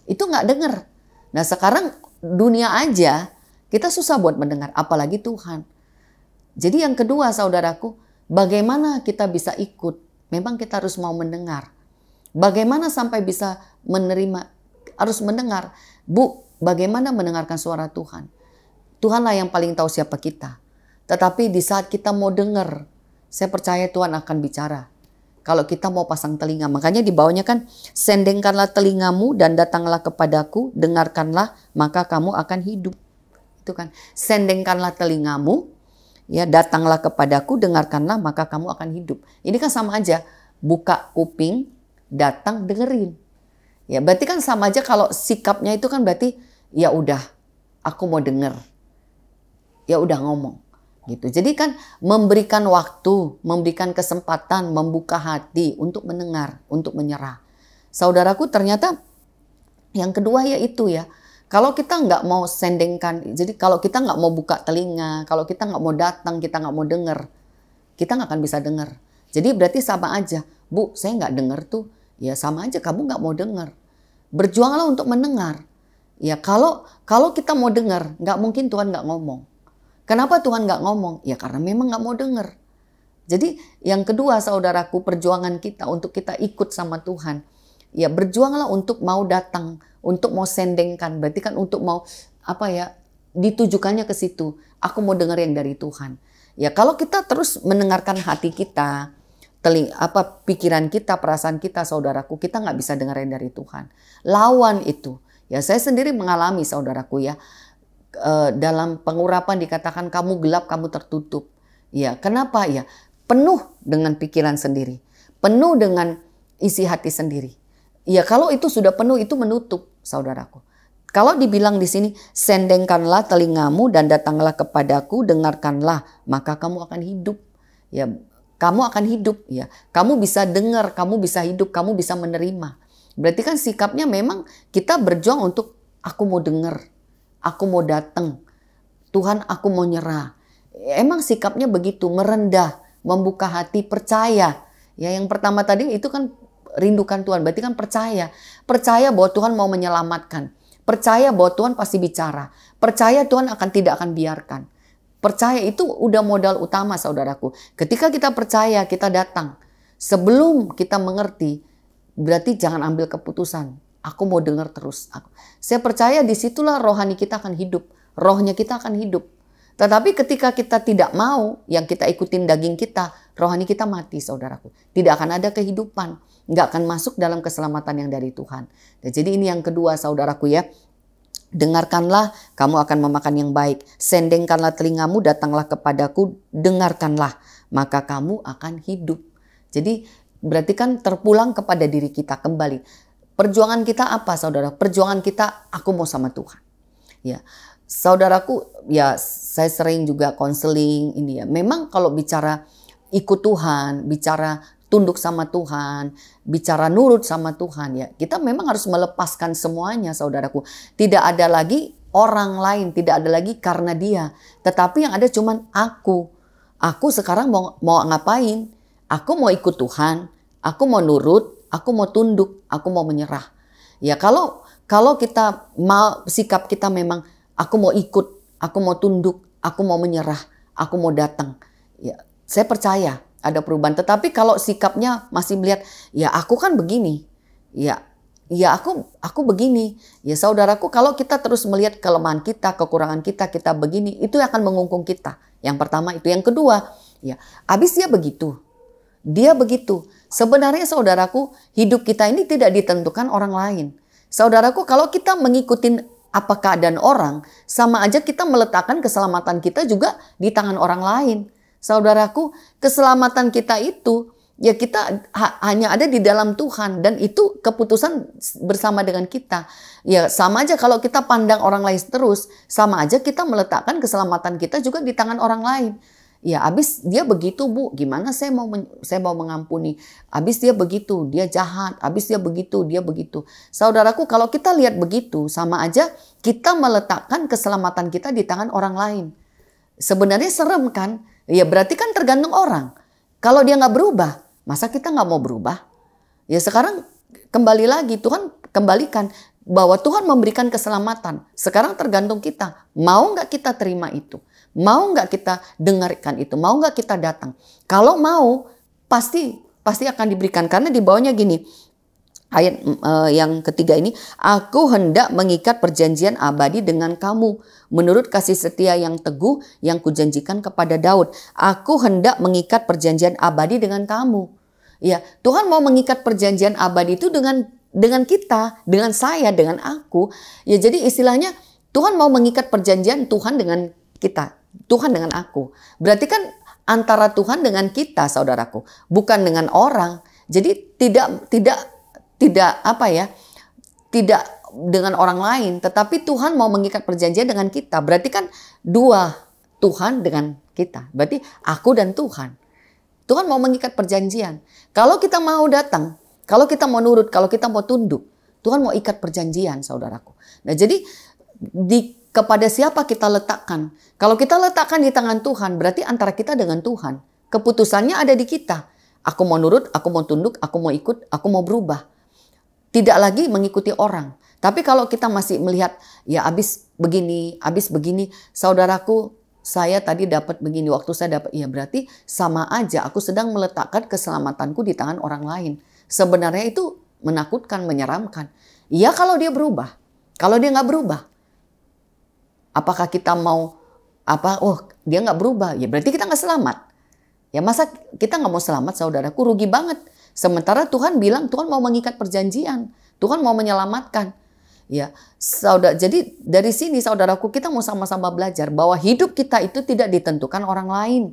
Itu nggak dengar. Nah sekarang dunia aja kita susah buat mendengar, apalagi Tuhan. Jadi yang kedua saudaraku, bagaimana kita bisa ikut? Memang kita harus mau mendengar. Bagaimana sampai bisa menerima? Harus mendengar. Bu, bagaimana mendengarkan suara Tuhan? Tuhanlah yang paling tahu siapa kita. Tetapi di saat kita mau dengar, saya percaya Tuhan akan bicara. Kalau kita mau pasang telinga, makanya di bawahnya kan, sendengkanlah telingamu dan datanglah kepadaku, dengarkanlah, maka kamu akan hidup. Itu kan, sendengkanlah telingamu, ya datanglah kepadaku, dengarkanlah, maka kamu akan hidup. Ini kan sama aja, buka kuping, datang dengerin. Ya berarti kan sama aja kalau sikapnya itu kan berarti, ya udah, aku mau denger. Ya udah ngomong. Gitu. Jadi kan memberikan waktu, memberikan kesempatan, membuka hati untuk mendengar, untuk menyerah. Saudaraku, ternyata yang kedua yaitu ya, kalau kita nggak mau sendengkan, jadi kalau kita nggak mau buka telinga, kalau kita nggak mau datang, kita nggak mau dengar, kita nggak akan bisa dengar. Jadi berarti sama aja, Bu, saya nggak dengar tuh, ya sama aja kamu nggak mau dengar. Berjuanglah untuk mendengar. Ya kalau kita mau dengar, nggak mungkin Tuhan nggak ngomong. Kenapa Tuhan nggak ngomong? Ya karena memang nggak mau dengar. Jadi yang kedua saudaraku, perjuangan kita untuk kita ikut sama Tuhan. Ya berjuanglah untuk mau datang, untuk mau sendengkan. Berarti kan untuk mau ditujukannya ke situ. Aku mau dengar yang dari Tuhan. Ya kalau kita terus mendengarkan hati kita, pikiran kita, perasaan kita saudaraku, kita nggak bisa dengar yang dari Tuhan. Lawan itu. Ya saya sendiri mengalami saudaraku ya. Dalam pengurapan dikatakan kamu gelap, kamu tertutup. Ya, kenapa ya? Penuh dengan pikiran sendiri, penuh dengan isi hati sendiri. Ya, kalau itu sudah penuh itu menutup, saudaraku. Kalau dibilang di sini, sendengkanlah telingamu dan datanglah kepadaku, dengarkanlah, maka kamu akan hidup. Ya, kamu akan hidup. Ya, kamu bisa dengar, kamu bisa hidup, kamu bisa menerima. Berarti kan sikapnya memang kita berjuang untuk aku mau dengar. Aku mau datang. Tuhan, aku mau nyerah. Emang sikapnya begitu, merendah, membuka hati, percaya. Ya, yang pertama tadi itu kan rindukan Tuhan, berarti kan percaya. Percaya bahwa Tuhan mau menyelamatkan. Percaya bahwa Tuhan pasti bicara. Percaya Tuhan tidak akan biarkan. Percaya itu udah modal utama saudaraku. Ketika kita percaya, kita datang. Sebelum kita mengerti, berarti jangan ambil keputusan. Aku mau dengar terus. Saya percaya disitulah rohani kita akan hidup. Rohnya kita akan hidup. Tetapi ketika kita tidak mau, yang kita ikutin daging kita, rohani kita mati saudaraku. Tidak akan ada kehidupan. Nggak akan masuk dalam keselamatan yang dari Tuhan. Dan jadi ini yang kedua saudaraku ya. Dengarkanlah, kamu akan memakan yang baik. Sendengkanlah telingamu, datanglah kepadaku, dengarkanlah. Maka kamu akan hidup. Jadi berarti kan terpulang kepada diri kita kembali. Perjuangan kita apa saudara? Perjuangan kita aku mau sama Tuhan. Ya, saudaraku, ya saya sering juga konseling ini ya. Memang kalau bicara ikut Tuhan, bicara tunduk sama Tuhan, bicara nurut sama Tuhan ya, kita memang harus melepaskan semuanya saudaraku. Tidak ada lagi orang lain, tidak ada lagi karena dia. Tetapi yang ada cuman aku. Aku sekarang mau ngapain? Aku mau ikut Tuhan, aku mau nurut, aku mau tunduk, aku mau menyerah. Ya kalau kita mau sikap kita memang aku mau ikut, aku mau tunduk, aku mau menyerah, aku mau datang. Ya, saya percaya ada perubahan. Tetapi kalau sikapnya masih melihat, ya aku kan begini. Ya aku begini. Ya saudaraku, kalau kita terus melihat kelemahan kita, kekurangan kita begini, itu akan mengungkung kita. Yang pertama itu. Yang kedua, ya habis dia begitu. Dia begitu. Sebenarnya saudaraku, hidup kita ini tidak ditentukan orang lain. Saudaraku, kalau kita mengikuti apa keadaan orang, sama aja kita meletakkan keselamatan kita juga di tangan orang lain. Saudaraku, keselamatan kita itu ya kita hanya ada di dalam Tuhan dan itu keputusan bersama dengan kita. Ya sama aja kalau kita pandang orang lain terus, sama aja kita meletakkan keselamatan kita juga di tangan orang lain. Ya abis dia begitu Bu, gimana saya mau mengampuni. Abis dia begitu, dia jahat. Abis dia begitu, dia begitu. Saudaraku, kalau kita lihat begitu, sama aja kita meletakkan keselamatan kita di tangan orang lain. Sebenarnya serem kan? Ya berarti kan tergantung orang. Kalau dia nggak berubah, masa kita nggak mau berubah? Ya sekarang kembali lagi, Tuhan kembalikan bahwa Tuhan memberikan keselamatan. Sekarang tergantung kita, mau nggak kita terima itu? Mau nggak kita dengarkan itu? Mau nggak kita datang? Kalau mau, pasti akan diberikan. Karena di bawahnya gini, ayat yang ketiga ini, aku hendak mengikat perjanjian abadi dengan kamu, menurut kasih setia yang teguh yang kujanjikan kepada Daud. Aku hendak mengikat perjanjian abadi dengan kamu. Ya, Tuhan mau mengikat perjanjian abadi itu dengan kita, dengan saya, dengan aku. Ya, jadi istilahnya Tuhan mau mengikat perjanjian Tuhan dengan kita. Tuhan dengan aku. Berarti kan antara Tuhan dengan kita, saudaraku, bukan dengan orang. Jadi tidak dengan orang lain, tetapi Tuhan mau mengikat perjanjian dengan kita. Berarti kan dua, Tuhan dengan kita. Berarti aku dan Tuhan. Tuhan mau mengikat perjanjian. Kalau kita mau datang, kalau kita mau nurut, kalau kita mau tunduk, Tuhan mau ikat perjanjian, saudaraku. Nah, jadi kepada siapa kita letakkan? Kalau kita letakkan di tangan Tuhan, berarti antara kita dengan Tuhan. Keputusannya ada di kita. Aku mau nurut, aku mau tunduk, aku mau ikut, aku mau berubah. Tidak lagi mengikuti orang. Tapi kalau kita masih melihat, ya abis begini, saudaraku, saya tadi dapat begini, waktu saya dapat, ya berarti sama aja aku sedang meletakkan keselamatanku di tangan orang lain. Sebenarnya itu menakutkan, menyeramkan. Ya kalau dia berubah, kalau dia nggak berubah, apakah kita mau dia nggak berubah, ya berarti kita nggak selamat. Ya masa kita nggak mau selamat, saudaraku, rugi banget. Sementara Tuhan bilang Tuhan mau mengikat perjanjian, Tuhan mau menyelamatkan. Ya, saudara. Jadi dari sini saudaraku kita mau sama-sama belajar bahwa hidup kita itu tidak ditentukan orang lain.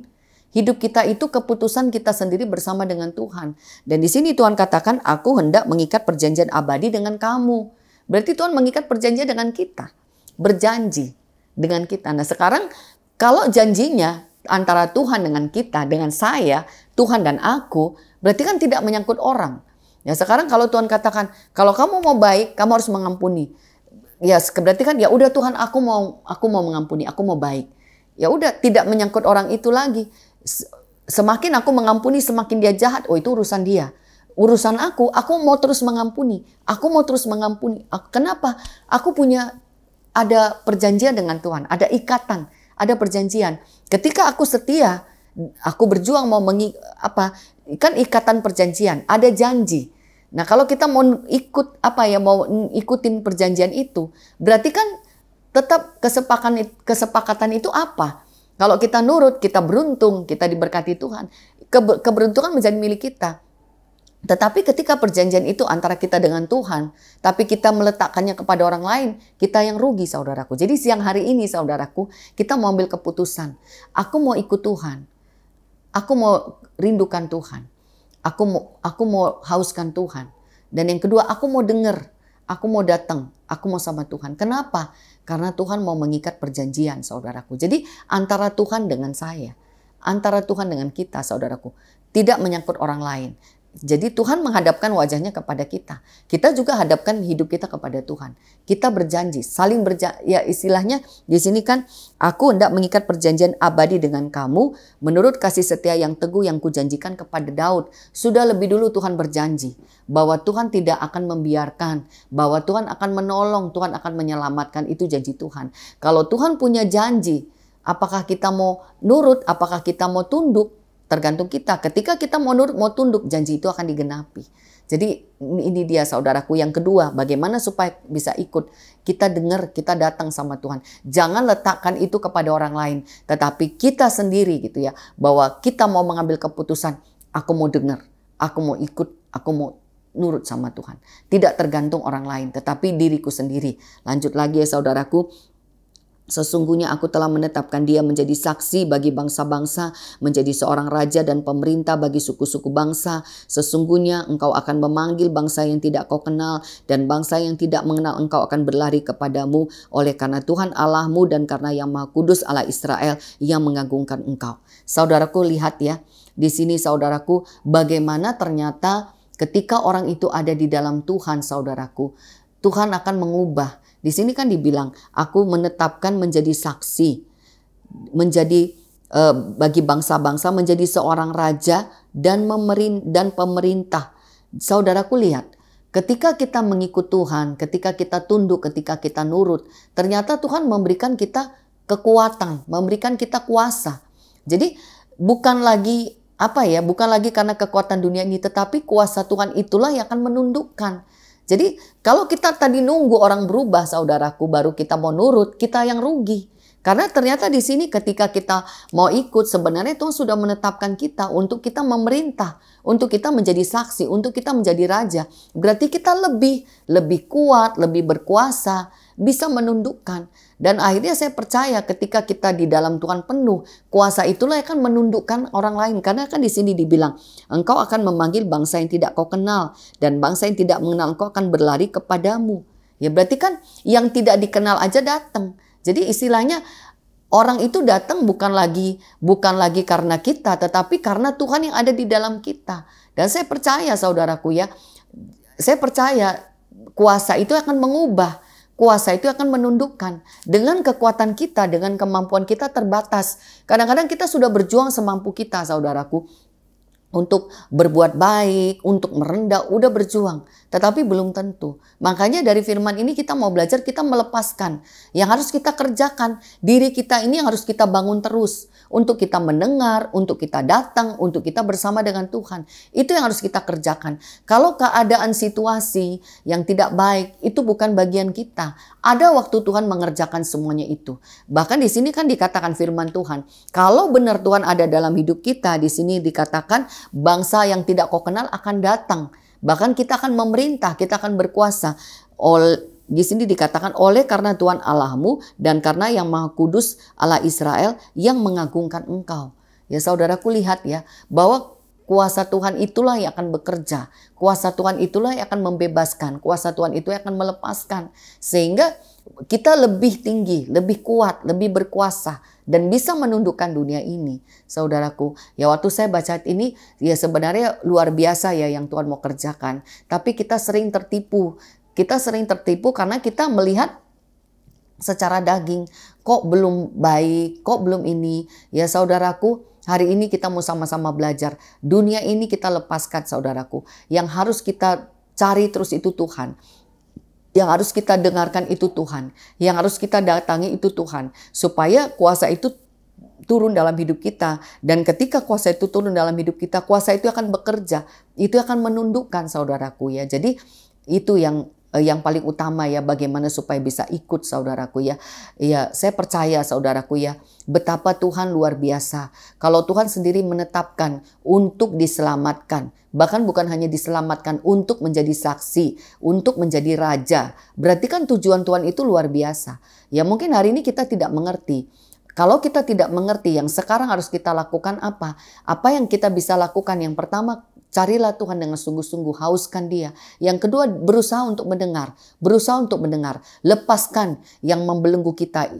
Hidup kita itu keputusan kita sendiri bersama dengan Tuhan. Dan di sini Tuhan katakan, aku hendak mengikat perjanjian abadi dengan kamu. Berarti Tuhan mengikat perjanjian dengan kita. Berjanji dengan kita. Nah sekarang kalau janjinya antara Tuhan dengan kita, dengan saya, Tuhan dan aku, berarti kan tidak menyangkut orang. Ya sekarang kalau Tuhan katakan, kalau kamu mau baik, kamu harus mengampuni. Ya berarti kan ya udah Tuhan, aku mau mengampuni, aku mau baik. Ya udah tidak menyangkut orang itu lagi. Semakin aku mengampuni, semakin dia jahat. Oh itu urusan dia. Urusan aku mau terus mengampuni. Aku mau terus mengampuni. Kenapa? Aku ada perjanjian dengan Tuhan, ada ikatan, ada perjanjian. Ketika aku setia, aku berjuang mau kan ikatan perjanjian, ada janji. Nah, kalau kita mau mau ikutin perjanjian itu, berarti kan tetap kesepakatan itu apa? Kalau kita nurut, kita beruntung, kita diberkati Tuhan. Keberuntungan menjadi milik kita. Tetapi ketika perjanjian itu antara kita dengan Tuhan, tapi kita meletakkannya kepada orang lain, kita yang rugi, saudaraku. Jadi siang hari ini, saudaraku, kita mau ambil keputusan. Aku mau ikut Tuhan. Aku mau rindukan Tuhan. Aku mau hauskan Tuhan. Dan yang kedua, aku mau dengar. Aku mau datang. Aku mau sama Tuhan. Kenapa? Karena Tuhan mau mengikat perjanjian, saudaraku. Jadi antara Tuhan dengan saya. Antara Tuhan dengan kita, saudaraku. Tidak menyangkut orang lain. Jadi Tuhan menghadapkan wajahnya kepada kita. Kita juga hadapkan hidup kita kepada Tuhan. Kita berjanji, saling berjanji. Ya istilahnya di sini kan, aku hendak mengikat perjanjian abadi dengan kamu menurut kasih setia yang teguh yang kujanjikan kepada Daud. Sudah lebih dulu Tuhan berjanji bahwa Tuhan tidak akan membiarkan, bahwa Tuhan akan menolong, Tuhan akan menyelamatkan. Itu janji Tuhan. Kalau Tuhan punya janji, apakah kita mau nurut, apakah kita mau tunduk? Tergantung kita. Ketika kita mau nurut, mau tunduk, janji itu akan digenapi. Jadi ini dia saudaraku. Yang kedua, bagaimana supaya bisa ikut? Kita dengar, kita datang sama Tuhan. Jangan letakkan itu kepada orang lain. Tetapi kita sendiri gitu ya. Bahwa kita mau mengambil keputusan. Aku mau dengar, aku mau ikut, aku mau nurut sama Tuhan. Tidak tergantung orang lain, tetapi diriku sendiri. Lanjut lagi ya saudaraku. Sesungguhnya aku telah menetapkan dia menjadi saksi bagi bangsa-bangsa, menjadi seorang raja dan pemerintah bagi suku-suku bangsa. Sesungguhnya engkau akan memanggil bangsa yang tidak kau kenal, dan bangsa yang tidak mengenal engkau akan berlari kepadamu, oleh karena Tuhan Allahmu dan karena Yang Maha Kudus Allah Israel yang mengagungkan engkau. Saudaraku, lihat ya, di sini saudaraku, bagaimana ternyata ketika orang itu ada di dalam Tuhan, saudaraku, Tuhan akan mengubah. Di sini kan dibilang, aku menetapkan menjadi saksi, menjadi bagi bangsa-bangsa, menjadi seorang raja dan pemerintah. Saudaraku lihat, ketika kita mengikut Tuhan, ketika kita tunduk, ketika kita nurut, ternyata Tuhan memberikan kita kekuatan, memberikan kita kuasa. Jadi bukan lagi bukan lagi karena kekuatan dunia ini, tetapi kuasa Tuhan itulah yang akan menundukkan. Jadi kalau kita tadi nunggu orang berubah, saudaraku, baru kita mau nurut, kita yang rugi. Karena ternyata di sini ketika kita mau ikut, sebenarnya Tuhan sudah menetapkan kita untuk kita memerintah, untuk kita menjadi saksi, untuk kita menjadi raja. Berarti kita lebih kuat, lebih berkuasa, bisa menundukkan. Dan akhirnya saya percaya ketika kita di dalam Tuhan penuh, kuasa itulah yang akan menundukkan orang lain. Karena kan di sini dibilang, engkau akan memanggil bangsa yang tidak kau kenal, dan bangsa yang tidak mengenal engkau akan berlari kepadamu. Ya berarti kan yang tidak dikenal aja datang. Jadi istilahnya Orang itu datang bukan lagi karena kita, tetapi karena Tuhan yang ada di dalam kita. Dan saya percaya saudaraku ya, saya percaya kuasa itu akan mengubah, kuasa itu akan menundukkan. Dengan kekuatan kita, dengan kemampuan kita terbatas. Kadang-kadang kita sudah berjuang semampu kita saudaraku. Untuk berbuat baik, untuk merendah, udah berjuang. Tetapi belum tentu. Makanya dari firman ini kita mau belajar, kita melepaskan. Yang harus kita kerjakan, diri kita ini yang harus kita bangun terus. Untuk kita mendengar, untuk kita datang, untuk kita bersama dengan Tuhan. Itu yang harus kita kerjakan. Kalau keadaan situasi yang tidak baik, itu bukan bagian kita. Ada waktu Tuhan mengerjakan semuanya itu. Bahkan di sini kan dikatakan firman Tuhan. Kalau benar Tuhan ada dalam hidup kita, di sini dikatakan bangsa yang tidak kau kenal akan datang. Bahkan kita akan memerintah, kita akan berkuasa. Di sini dikatakan oleh karena Tuhan Allahmu dan karena yang Maha Kudus Allah Israel yang mengagungkan engkau. Ya saudaraku lihat ya bahwa kuasa Tuhan itulah yang akan bekerja. Kuasa Tuhan itulah yang akan membebaskan. Kuasa Tuhan itu yang akan melepaskan. Sehingga kita lebih tinggi, lebih kuat, lebih berkuasa. Dan bisa menundukkan dunia ini. Saudaraku, ya waktu saya baca ini, ya sebenarnya luar biasa ya yang Tuhan mau kerjakan. Tapi kita sering tertipu. Kita sering tertipu karena kita melihat secara daging. Kok belum baik, kok belum ini. Ya saudaraku, hari ini kita mau sama-sama belajar. Dunia ini kita lepaskan saudaraku. Yang harus kita cari terus itu Tuhan. Yang harus kita dengarkan itu Tuhan. Yang harus kita datangi itu Tuhan. Supaya kuasa itu turun dalam hidup kita. Dan ketika kuasa itu turun dalam hidup kita, kuasa itu akan bekerja. Itu akan menundukkan saudaraku ya. Jadi itu yang paling utama ya, bagaimana supaya bisa ikut saudaraku ya. Ya, saya percaya saudaraku ya, betapa Tuhan luar biasa. Kalau Tuhan sendiri menetapkan untuk diselamatkan, bahkan bukan hanya diselamatkan, untuk menjadi saksi, untuk menjadi raja. Berarti kan tujuan Tuhan itu luar biasa. Ya mungkin hari ini kita tidak mengerti. Kalau kita tidak mengerti yang sekarang harus kita lakukan apa? Apa yang kita bisa lakukan? Yang pertama, carilah Tuhan dengan sungguh-sungguh, hauskan Dia. Yang kedua, berusaha untuk mendengar. Berusaha untuk mendengar. Lepaskan yang membelenggu kita,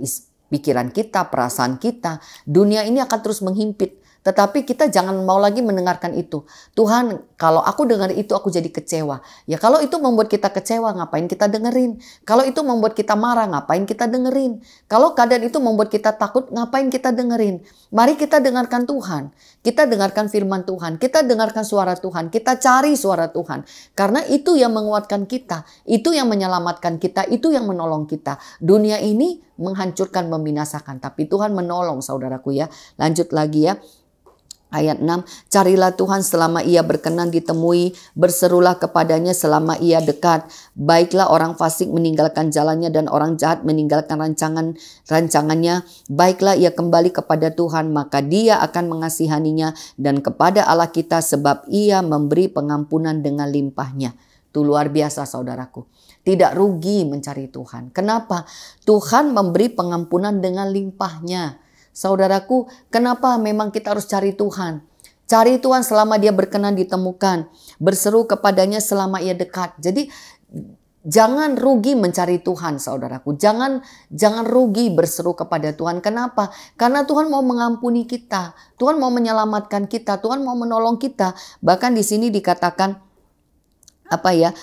pikiran kita, perasaan kita. Dunia ini akan terus menghimpit. Tetapi kita jangan mau lagi mendengarkan itu. Tuhan, kalau aku dengar itu aku jadi kecewa. Ya kalau itu membuat kita kecewa, ngapain kita dengerin? Kalau itu membuat kita marah, ngapain kita dengerin? Kalau keadaan itu membuat kita takut, ngapain kita dengerin? Mari kita dengarkan Tuhan. Kita dengarkan firman Tuhan. Kita dengarkan suara Tuhan. Kita cari suara Tuhan. Karena itu yang menguatkan kita. Itu yang menyelamatkan kita. Itu yang menolong kita. Dunia ini menghancurkan, membinasakan. Tapi Tuhan menolong saudaraku ya. Lanjut lagi ya. Ayat 6, carilah Tuhan selama ia berkenan ditemui, berserulah kepadanya selama ia dekat. Baiklah orang fasik meninggalkan jalannya dan orang jahat meninggalkan rancangannya. Baiklah ia kembali kepada Tuhan, maka Dia akan mengasihaninya, dan kepada Allah kita sebab ia memberi pengampunan dengan limpahnya. Itu luar biasa saudaraku. Tidak rugi mencari Tuhan. Kenapa? Tuhan memberi pengampunan dengan limpahnya. Saudaraku, kenapa memang kita harus cari Tuhan? Cari Tuhan selama Dia berkenan ditemukan. Berseru kepadanya selama ia dekat. Jadi jangan rugi mencari Tuhan saudaraku. Jangan rugi berseru kepada Tuhan. Kenapa? Karena Tuhan mau mengampuni kita. Tuhan mau menyelamatkan kita. Tuhan mau menolong kita. Bahkan di sini dikatakan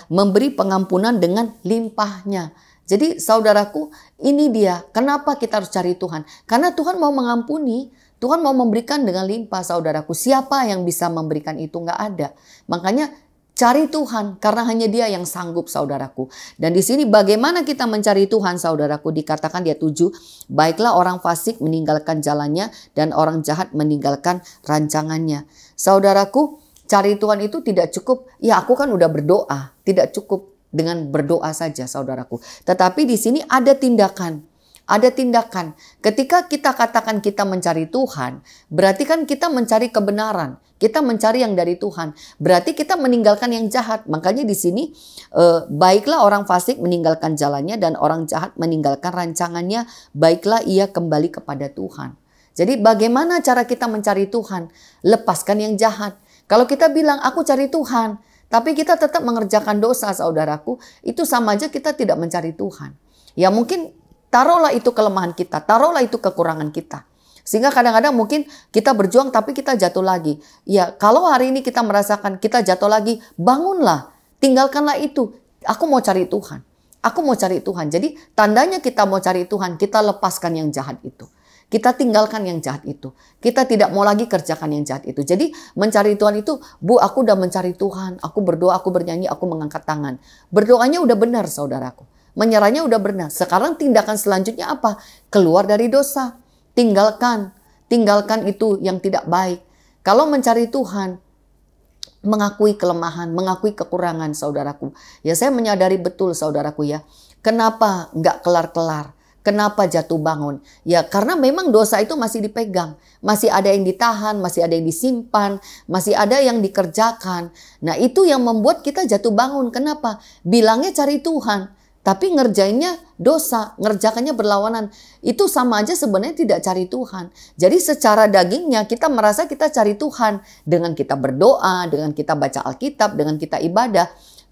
memberi pengampunan dengan limpahnya. Jadi saudaraku, ini dia kenapa kita harus cari Tuhan. Karena Tuhan mau mengampuni, Tuhan mau memberikan dengan limpah saudaraku. Siapa yang bisa memberikan itu? Nggak ada. Makanya cari Tuhan karena hanya Dia yang sanggup saudaraku. Dan di sini bagaimana kita mencari Tuhan saudaraku? Dikatakan dia 7, baiklah orang fasik meninggalkan jalannya dan orang jahat meninggalkan rancangannya. Saudaraku, cari Tuhan itu tidak cukup, ya aku kan udah berdoa, tidak cukup dengan berdoa saja saudaraku. Tetapi di sini ada tindakan. Ada tindakan. Ketika kita katakan kita mencari Tuhan, berarti kan kita mencari kebenaran. Kita mencari yang dari Tuhan. Berarti kita meninggalkan yang jahat. Makanya di sini baiklah orang fasik meninggalkan jalannya dan orang jahat meninggalkan rancangannya. Baiklah ia kembali kepada Tuhan. Jadi bagaimana cara kita mencari Tuhan? Lepaskan yang jahat. Kalau kita bilang aku cari Tuhan, tapi kita tetap mengerjakan dosa saudaraku, itu sama aja kita tidak mencari Tuhan. Ya mungkin Taruhlah itu kelemahan kita, taruhlah itu kekurangan kita. Sehingga kadang-kadang mungkin kita berjuang tapi kita jatuh lagi. Ya, kalau hari ini kita merasakan kita jatuh lagi, bangunlah, tinggalkanlah itu. Aku mau cari Tuhan. Aku mau cari Tuhan. Jadi tandanya kita mau cari Tuhan, kita lepaskan yang jahat itu. Kita tinggalkan yang jahat itu. Kita tidak mau lagi kerjakan yang jahat itu. Jadi mencari Tuhan itu, Bu, aku udah mencari Tuhan. Aku berdoa, aku bernyanyi, aku mengangkat tangan. Berdoanya udah benar, saudaraku. Menyerahnya udah benar. Sekarang tindakan selanjutnya apa? Keluar dari dosa. Tinggalkan itu yang tidak baik. Kalau mencari Tuhan, mengakui kelemahan, mengakui kekurangan, saudaraku. Ya, saya menyadari betul, saudaraku ya. Kenapa nggak kelar-kelar? Kenapa jatuh bangun? Ya, karena memang dosa itu masih dipegang. Masih ada yang ditahan, masih ada yang disimpan, masih ada yang dikerjakan. Nah, itu yang membuat kita jatuh bangun. Kenapa? Bilangnya cari Tuhan. Tapi ngerjainnya dosa, ngerjakannya berlawanan. Itu sama aja sebenarnya tidak cari Tuhan. Jadi secara dagingnya kita merasa kita cari Tuhan. Dengan kita berdoa, dengan kita baca Alkitab, dengan kita ibadah.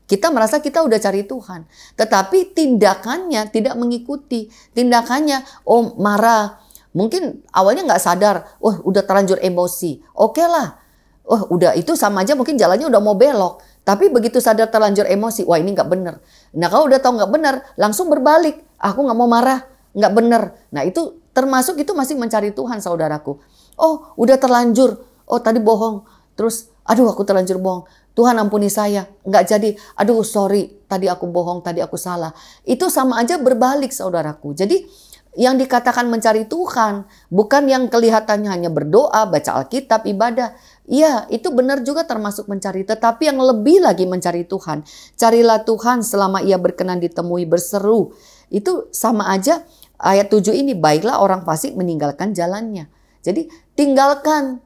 Kita merasa kita udah cari Tuhan. Tetapi tindakannya tidak mengikuti. Tindakannya, oh marah. Mungkin awalnya nggak sadar, oh udah terlanjur emosi. Oke lah. Oh udah itu sama aja mungkin jalannya udah mau belok. Tapi begitu sadar terlanjur emosi, wah ini nggak benar. Nah kalau udah tahu nggak benar, langsung berbalik. Aku nggak mau marah, nggak benar. Nah itu termasuk itu masih mencari Tuhan, saudaraku. Oh udah terlanjur, oh tadi bohong. Terus aduh aku terlanjur bohong. Tuhan ampuni saya, nggak jadi. Aduh sorry, tadi aku bohong, tadi aku salah. Itu sama aja berbalik, saudaraku. Jadi yang dikatakan mencari Tuhan bukan yang kelihatannya hanya berdoa, baca Alkitab, ibadah. Iya, itu benar juga termasuk mencari. Tetapi yang lebih lagi mencari Tuhan. Carilah Tuhan selama ia berkenan ditemui, berseru. Itu sama aja ayat 7 ini. Baiklah orang fasik meninggalkan jalannya. Jadi tinggalkan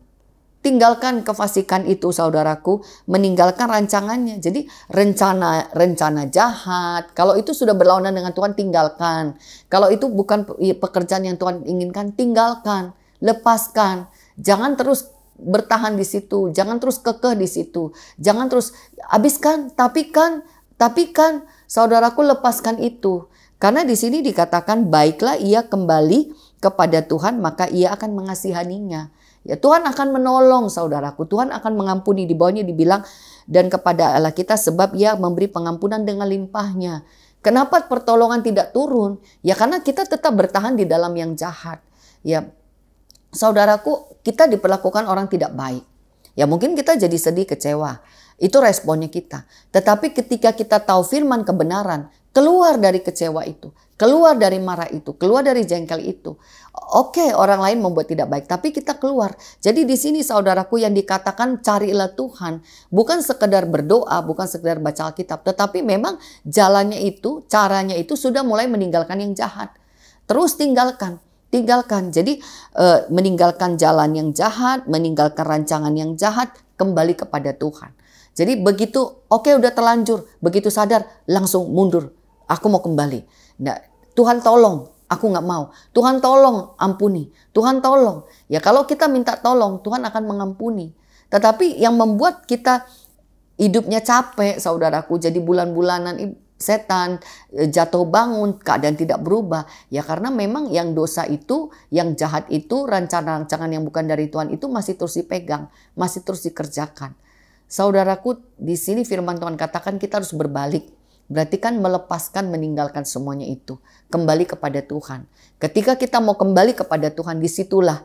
kefasikan itu, saudaraku, meninggalkan rancangannya. Jadi rencana jahat, kalau itu sudah berlawanan dengan Tuhan, tinggalkan. Kalau itu bukan pekerjaan yang Tuhan inginkan, tinggalkan, lepaskan. Jangan terus bertahan di situ, jangan terus kekeh di situ. Jangan terus habiskan, tapi kan, saudaraku, lepaskan itu. Karena di sini dikatakan baiklah ia kembali kepada Tuhan, maka ia akan mengasihaninya. Ya, Tuhan akan menolong, saudaraku. Tuhan akan mengampuni. Di bawahnya dibilang, dan kepada Allah kita sebab ia memberi pengampunan dengan limpahnya. Kenapa pertolongan tidak turun? Ya karena kita tetap bertahan di dalam yang jahat. Ya, saudaraku, kita diperlakukan orang tidak baik. Ya mungkin kita jadi sedih, kecewa. Itu responnya kita. Tetapi ketika kita tahu firman kebenaran, keluar dari kecewa itu, keluar dari marah itu, keluar dari jengkel itu. Oke, orang lain membuat tidak baik, tapi kita keluar. Jadi di sini, saudaraku, yang dikatakan carilah Tuhan, bukan sekedar berdoa, bukan sekedar baca Alkitab, tetapi memang jalannya itu, caranya itu sudah mulai meninggalkan yang jahat. Terus tinggalkan. Jadi meninggalkan jalan yang jahat, meninggalkan rancangan yang jahat, kembali kepada Tuhan. Jadi begitu, oke udah terlanjur, begitu sadar, langsung mundur. Aku mau kembali. Nah, Tuhan tolong, aku nggak mau. Tuhan tolong, ampuni. Tuhan tolong. Ya kalau kita minta tolong, Tuhan akan mengampuni. Tetapi yang membuat kita hidupnya capek, saudaraku, jadi bulan-bulanan setan, jatuh bangun, keadaan tidak berubah. Ya karena memang yang dosa itu, yang jahat itu, rancangan-rancangan yang bukan dari Tuhan itu masih terus dipegang, masih terus dikerjakan. Saudaraku, di sini firman Tuhan katakan kita harus berbalik. Berarti kan melepaskan, meninggalkan semuanya itu. Kembali kepada Tuhan. Ketika kita mau kembali kepada Tuhan, disitulah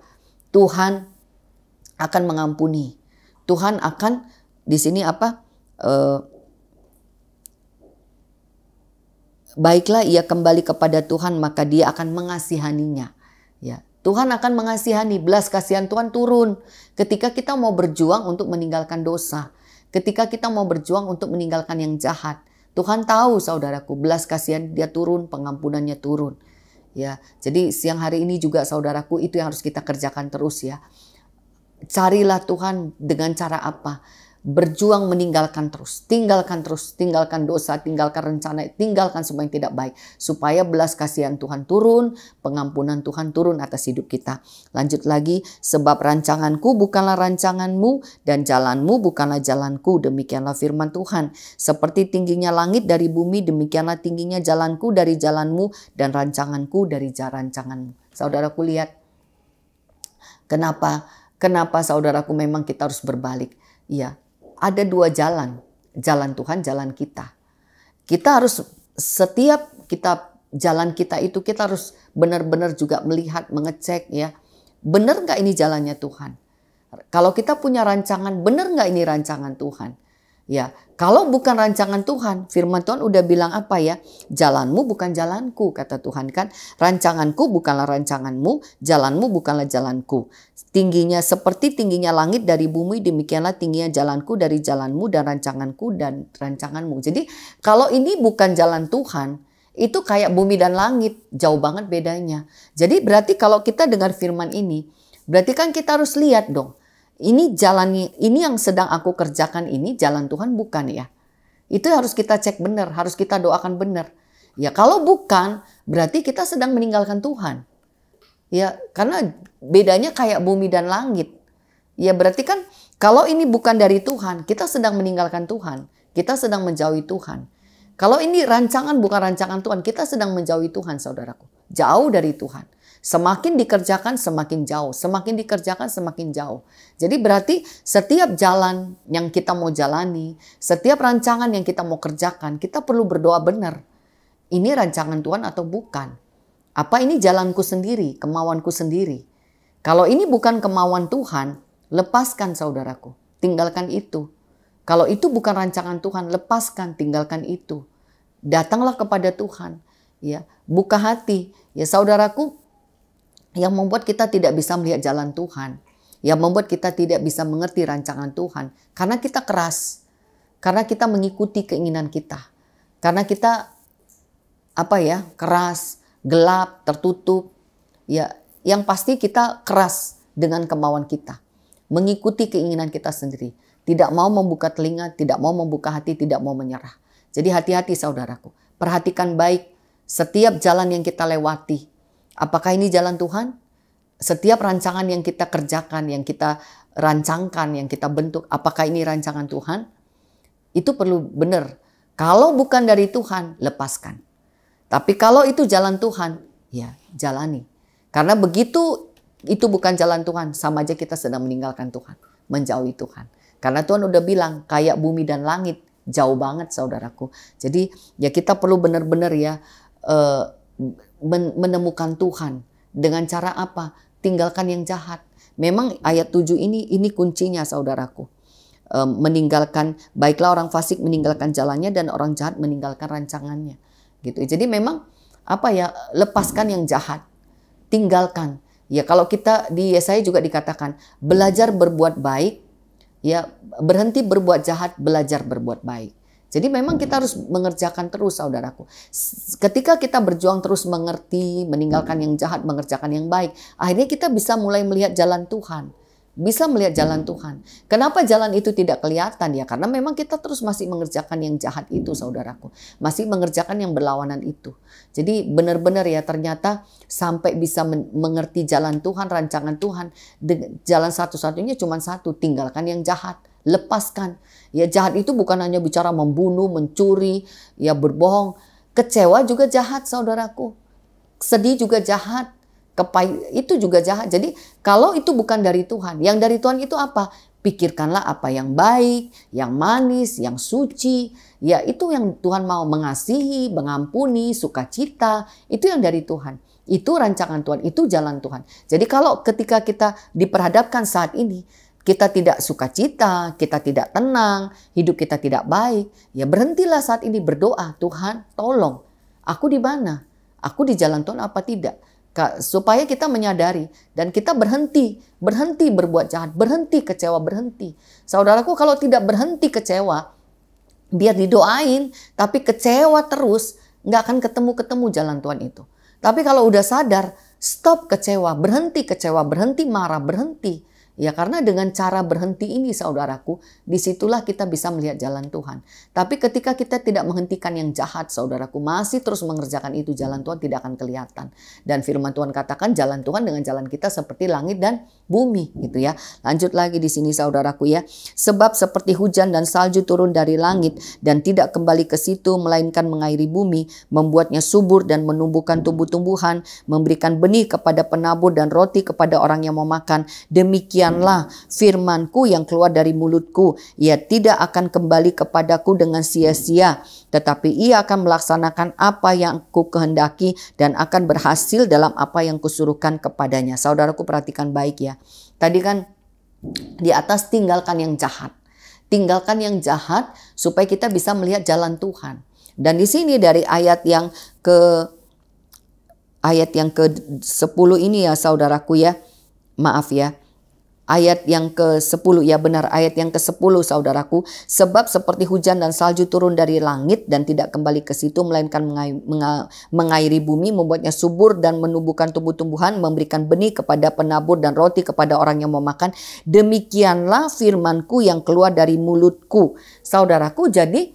Tuhan akan mengampuni. Tuhan akan, di sini apa? Baiklah ia kembali kepada Tuhan, maka dia akan mengasihaninya. Ya, Tuhan akan mengasihani, belas kasihan Tuhan turun. Ketika kita mau berjuang untuk meninggalkan dosa. Ketika kita mau berjuang untuk meninggalkan yang jahat. Tuhan tahu, saudaraku, belas kasihan dia turun, pengampunannya turun. Ya, jadi siang hari ini juga, saudaraku, itu yang harus kita kerjakan terus ya. Carilah Tuhan dengan cara apa? berjuang meninggalkan terus, tinggalkan dosa, tinggalkan rencana, tinggalkan semua yang tidak baik. Supaya belas kasihan Tuhan turun, pengampunan Tuhan turun atas hidup kita. Lanjut lagi, sebab rancanganku bukanlah rancanganmu dan jalanmu bukanlah jalanku. Demikianlah firman Tuhan. Seperti tingginya langit dari bumi, demikianlah tingginya jalanku dari jalanmu dan rancanganku dari rancanganmu. Saudaraku lihat, kenapa saudaraku memang kita harus berbalik. Iya. Ada dua jalan Tuhan, jalan kita. Kita harus setiap kita jalan kita itu kita harus benar-benar juga melihat, mengecek ya. Benar nggak ini jalannya Tuhan? Kalau kita punya rancangan, benar nggak ini rancangan Tuhan? Ya, kalau bukan rancangan Tuhan, firman Tuhan udah bilang apa ya? Jalanmu bukan jalanku, kata Tuhan kan. Rancanganku bukanlah rancanganmu, jalanmu bukanlah jalanku. Tingginya seperti tingginya langit dari bumi, demikianlah tingginya jalanku dari jalanmu dan rancanganku dan rancanganmu. Jadi kalau ini bukan jalan Tuhan, itu kayak bumi dan langit, jauh banget bedanya. Jadi berarti kalau kita dengar firman ini, berarti kan kita harus lihat dong. Ini yang sedang aku kerjakan ini jalan Tuhan bukan ya? Itu harus kita cek benar, harus kita doakan benar. Ya kalau bukan, berarti kita sedang meninggalkan Tuhan. Ya karena bedanya kayak bumi dan langit. Ya berarti kan kalau ini bukan dari Tuhan, kita sedang meninggalkan Tuhan. Kita sedang menjauhi Tuhan. Kalau ini rancangan bukan rancangan Tuhan, kita sedang menjauhi Tuhan, saudaraku. Jauh dari Tuhan. Semakin dikerjakan semakin jauh, semakin dikerjakan semakin jauh. Jadi berarti setiap jalan yang kita mau jalani, setiap rancangan yang kita mau kerjakan, kita perlu berdoa benar. Ini rancangan Tuhan atau bukan? Apa ini jalanku sendiri, kemauanku sendiri? Kalau ini bukan kemauan Tuhan, lepaskan saudaraku, tinggalkan itu. Kalau itu bukan rancangan Tuhan, lepaskan, tinggalkan itu. Datanglah kepada Tuhan, ya, buka hati, ya saudaraku. Yang membuat kita tidak bisa melihat jalan Tuhan. Yang membuat kita tidak bisa mengerti rancangan Tuhan. Karena kita keras. Karena kita mengikuti keinginan kita. Karena kita keras, gelap, tertutup. Ya, yang pasti kita keras dengan kemauan kita. Mengikuti keinginan kita sendiri. Tidak mau membuka telinga, tidak mau membuka hati, tidak mau menyerah. Jadi hati-hati saudaraku. Perhatikan baik setiap jalan yang kita lewati. Apakah ini jalan Tuhan? Setiap rancangan yang kita kerjakan, yang kita rancangkan, yang kita bentuk, apakah ini rancangan Tuhan? Itu perlu benar. Kalau bukan dari Tuhan, lepaskan. Tapi kalau itu jalan Tuhan, ya jalani. Karena begitu itu bukan jalan Tuhan, sama aja kita sedang meninggalkan Tuhan, menjauhi Tuhan. Karena Tuhan udah bilang, kayak bumi dan langit, jauh banget saudaraku. Jadi ya kita perlu benar-benar ya, menemukan Tuhan. Dengan cara apa? Tinggalkan yang jahat. Memang ayat 7 ini kuncinya saudaraku. Meninggalkan, baiklah orang fasik meninggalkan jalannya dan orang jahat meninggalkan rancangannya. Gitu. Jadi memang lepaskan yang jahat. Tinggalkan. Ya kalau kita di Yesaya juga dikatakan belajar berbuat baik, ya berhenti berbuat jahat, belajar berbuat baik. Jadi memang kita harus mengerjakan terus saudaraku. Ketika kita berjuang terus mengerti, meninggalkan yang jahat, mengerjakan yang baik. Akhirnya kita bisa mulai melihat jalan Tuhan. Bisa melihat jalan Tuhan. Kenapa jalan itu tidak kelihatan ya? Karena memang kita terus masih mengerjakan yang jahat itu saudaraku. Masih mengerjakan yang berlawanan itu. Jadi benar-benar ya ternyata sampai bisa mengerti jalan Tuhan, rancangan Tuhan. Jalan satu-satunya cuma satu, tinggalkan yang jahat. Lepaskan. Ya jahat itu bukan hanya bicara membunuh, mencuri, ya berbohong. Kecewa juga jahat saudaraku. Sedih juga jahat. Itu juga jahat. Jadi kalau itu bukan dari Tuhan, yang dari Tuhan itu apa? Pikirkanlah apa yang baik, yang manis, yang suci. Ya itu yang Tuhan mau, mengasihi, mengampuni, sukacita. Itu yang dari Tuhan. Itu rancangan Tuhan, itu jalan Tuhan. Jadi kalau ketika kita diperhadapkan saat ini, kita tidak sukacita, kita tidak tenang, hidup kita tidak baik, ya berhentilah saat ini berdoa, Tuhan tolong, aku di mana? Aku di jalan Tuhan apa tidak? Supaya kita menyadari dan kita berhenti berbuat jahat, berhenti kecewa, berhenti. Saudaraku kalau tidak berhenti kecewa, biar didoain, tapi kecewa terus, nggak akan ketemu jalan Tuhan itu. Tapi kalau udah sadar, stop kecewa, berhenti marah, berhenti. Ya karena dengan cara berhenti ini saudaraku, disitulah kita bisa melihat jalan Tuhan. Tapi ketika kita tidak menghentikan yang jahat saudaraku, masih terus mengerjakan itu, jalan Tuhan tidak akan kelihatan. Dan firman Tuhan katakan jalan Tuhan dengan jalan kita seperti langit dan bumi gitu ya. Lanjut lagi di sini saudaraku ya. Sebab seperti hujan dan salju turun dari langit dan tidak kembali ke situ melainkan mengairi bumi, membuatnya subur dan menumbuhkan tumbuh-tumbuhan, memberikan benih kepada penabur dan roti kepada orang yang mau makan. Demikianlah firmanku yang keluar dari mulutku. Ia tidak akan kembali kepadaku dengan sia-sia, tetapi ia akan melaksanakan apa yang ku kehendaki dan akan berhasil dalam apa yang kusuruhkan kepadanya. Saudaraku perhatikan baik ya. Tadi kan di atas tinggalkan yang jahat. Tinggalkan yang jahat supaya kita bisa melihat jalan Tuhan. Dan di sini dari ayat yang ke-10 ini ya saudaraku ya. Maaf ya. Ayat yang ke-10 ya benar, ayat yang ke-10 saudaraku. Sebab seperti hujan dan salju turun dari langit dan tidak kembali ke situ melainkan mengairi bumi, membuatnya subur dan menumbuhkan tumbuh-tumbuhan, memberikan benih kepada penabur dan roti kepada orang yang mau makan. Demikianlah firmanku yang keluar dari mulutku. Saudaraku, jadi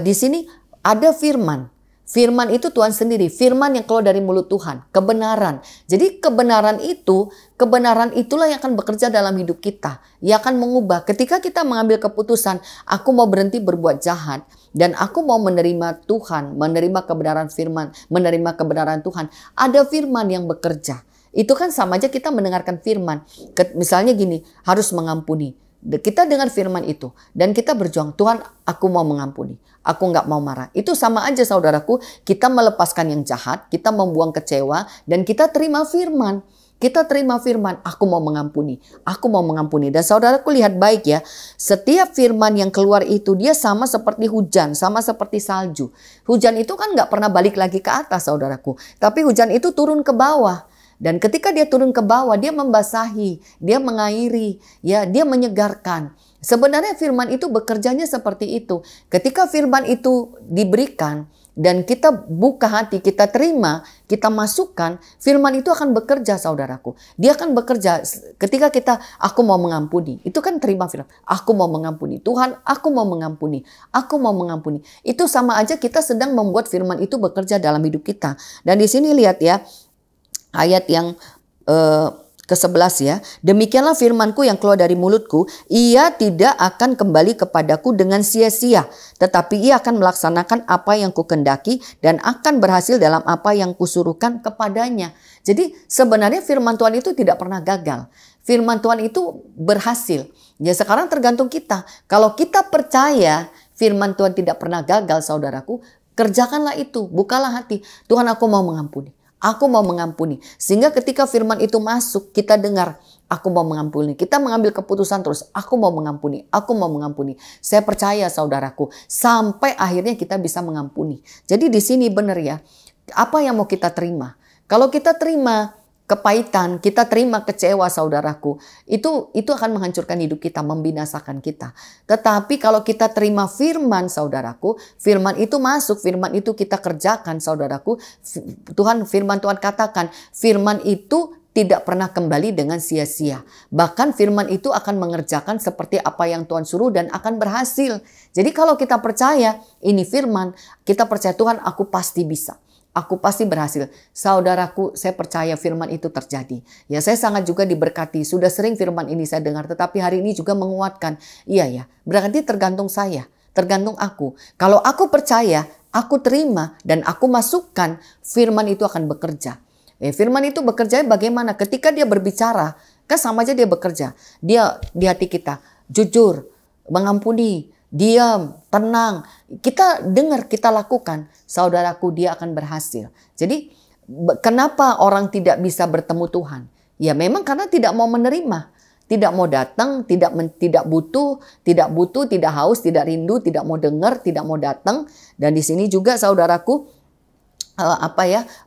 di sini ada firman. Firman itu Tuhan sendiri, firman yang keluar dari mulut Tuhan, kebenaran. Jadi kebenaran itulah yang akan bekerja dalam hidup kita. Ia akan mengubah. Ketika kita mengambil keputusan, aku mau berhenti berbuat jahat dan aku mau menerima Tuhan, menerima kebenaran firman, menerima kebenaran Tuhan. Ada firman yang bekerja. Itu kan sama aja kita mendengarkan firman. Misalnya gini, harus mengampuni. Kita dengar firman itu dan kita berjuang, Tuhan aku mau mengampuni, aku nggak mau marah. Itu sama aja saudaraku, kita melepaskan yang jahat, kita membuang kecewa dan kita terima firman. Kita terima firman, aku mau mengampuni, aku mau mengampuni. Dan saudaraku lihat baik ya, setiap firman yang keluar itu dia sama seperti hujan, sama seperti salju. Hujan itu kan nggak pernah balik lagi ke atas saudaraku, tapi hujan itu turun ke bawah. Dan ketika dia turun ke bawah, dia membasahi, dia mengairi, ya, dia menyegarkan. Sebenarnya firman itu bekerjanya seperti itu. Ketika firman itu diberikan dan kita buka hati, kita terima, kita masukkan, firman itu akan bekerja saudaraku. Dia akan bekerja ketika kita, aku mau mengampuni. Itu kan terima firman, aku mau mengampuni. Tuhan, aku mau mengampuni. Aku mau mengampuni. Itu sama aja kita sedang membuat firman itu bekerja dalam hidup kita. Dan di sini lihat ya, ayat yang ke-11 ya. Demikianlah firmanku yang keluar dari mulutku, ia tidak akan kembali kepadaku dengan sia-sia, tetapi ia akan melaksanakan apa yang kukendaki dan akan berhasil dalam apa yang kusuruhkan kepadanya. Jadi sebenarnya firman Tuhan itu tidak pernah gagal. Firman Tuhan itu berhasil. Ya sekarang tergantung kita. Kalau kita percaya firman Tuhan tidak pernah gagal saudaraku, kerjakanlah itu, bukalah hati. Tuhan aku mau mengampuni. Aku mau mengampuni. Sehingga ketika firman itu masuk, kita dengar, aku mau mengampuni. Kita mengambil keputusan terus, aku mau mengampuni. Aku mau mengampuni. Saya percaya saudaraku, sampai akhirnya kita bisa mengampuni. Jadi di sini benar ya, apa yang mau kita terima? Kalau kita terima kepahitan, kita terima kecewa saudaraku, itu akan menghancurkan hidup kita, membinasakan kita. Tetapi kalau kita terima firman saudaraku, firman itu masuk, firman itu kita kerjakan saudaraku. Firman Tuhan katakan, firman itu tidak pernah kembali dengan sia-sia. Bahkan firman itu akan mengerjakan seperti apa yang Tuhan suruh dan akan berhasil. Jadi kalau kita percaya ini firman, kita percaya Tuhan aku pasti bisa. Aku pasti berhasil. Saudaraku, saya percaya firman itu terjadi. Ya, saya sangat juga diberkati. Sudah sering firman ini saya dengar, tetapi hari ini juga menguatkan. Iya ya, berarti tergantung saya, tergantung aku. Kalau aku percaya, aku terima, dan aku masukkan, firman itu akan bekerja. Firman itu bekerja bagaimana? Ketika dia berbicara, kan sama aja dia bekerja. Dia di hati kita, jujur, mengampuni, diam, tenang. Kita dengar, kita lakukan. Saudaraku, dia akan berhasil. Jadi kenapa orang tidak bisa bertemu Tuhan? Ya memang karena tidak mau menerima. Tidak mau datang, tidak butuh, tidak haus, tidak rindu, tidak mau dengar, tidak mau datang. Dan di sini juga saudaraku,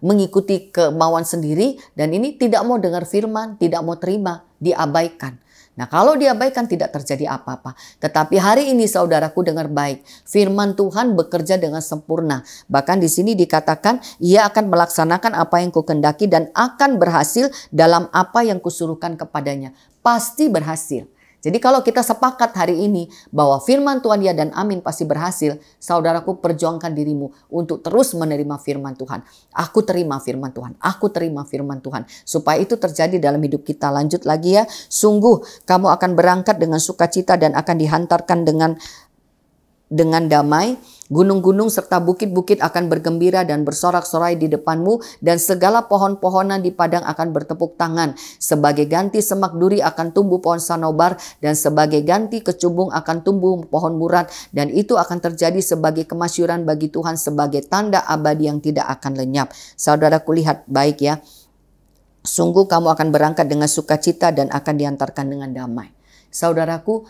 mengikuti kemauan sendiri. Dan ini tidak mau dengar firman, tidak mau terima, diabaikan. Nah, kalau diabaikan tidak terjadi apa-apa. Tetapi hari ini saudaraku dengar baik, firman Tuhan bekerja dengan sempurna. Bahkan di sini dikatakan, ia akan melaksanakan apa yang kukendaki dan akan berhasil dalam apa yang kusuruhkan kepadanya. Pasti berhasil. Jadi kalau kita sepakat hari ini bahwa firman Tuhan ya dan amin pasti berhasil, saudaraku perjuangkan dirimu untuk terus menerima firman Tuhan. Aku terima firman Tuhan, aku terima firman Tuhan. Supaya itu terjadi dalam hidup kita. Lanjut lagi ya, sungguh kamu akan berangkat dengan sukacita dan akan dihantarkan dengan damai. Gunung-gunung serta bukit-bukit akan bergembira dan bersorak-sorai di depanmu, dan segala pohon-pohonan di padang akan bertepuk tangan. Sebagai ganti semak duri akan tumbuh pohon sanobar, dan sebagai ganti kecubung akan tumbuh pohon murad, dan itu akan terjadi sebagai kemasyuran bagi Tuhan, sebagai tanda abadi yang tidak akan lenyap. Saudaraku lihat baik ya, sungguh kamu akan berangkat dengan sukacita dan akan diantarkan dengan damai. Saudaraku,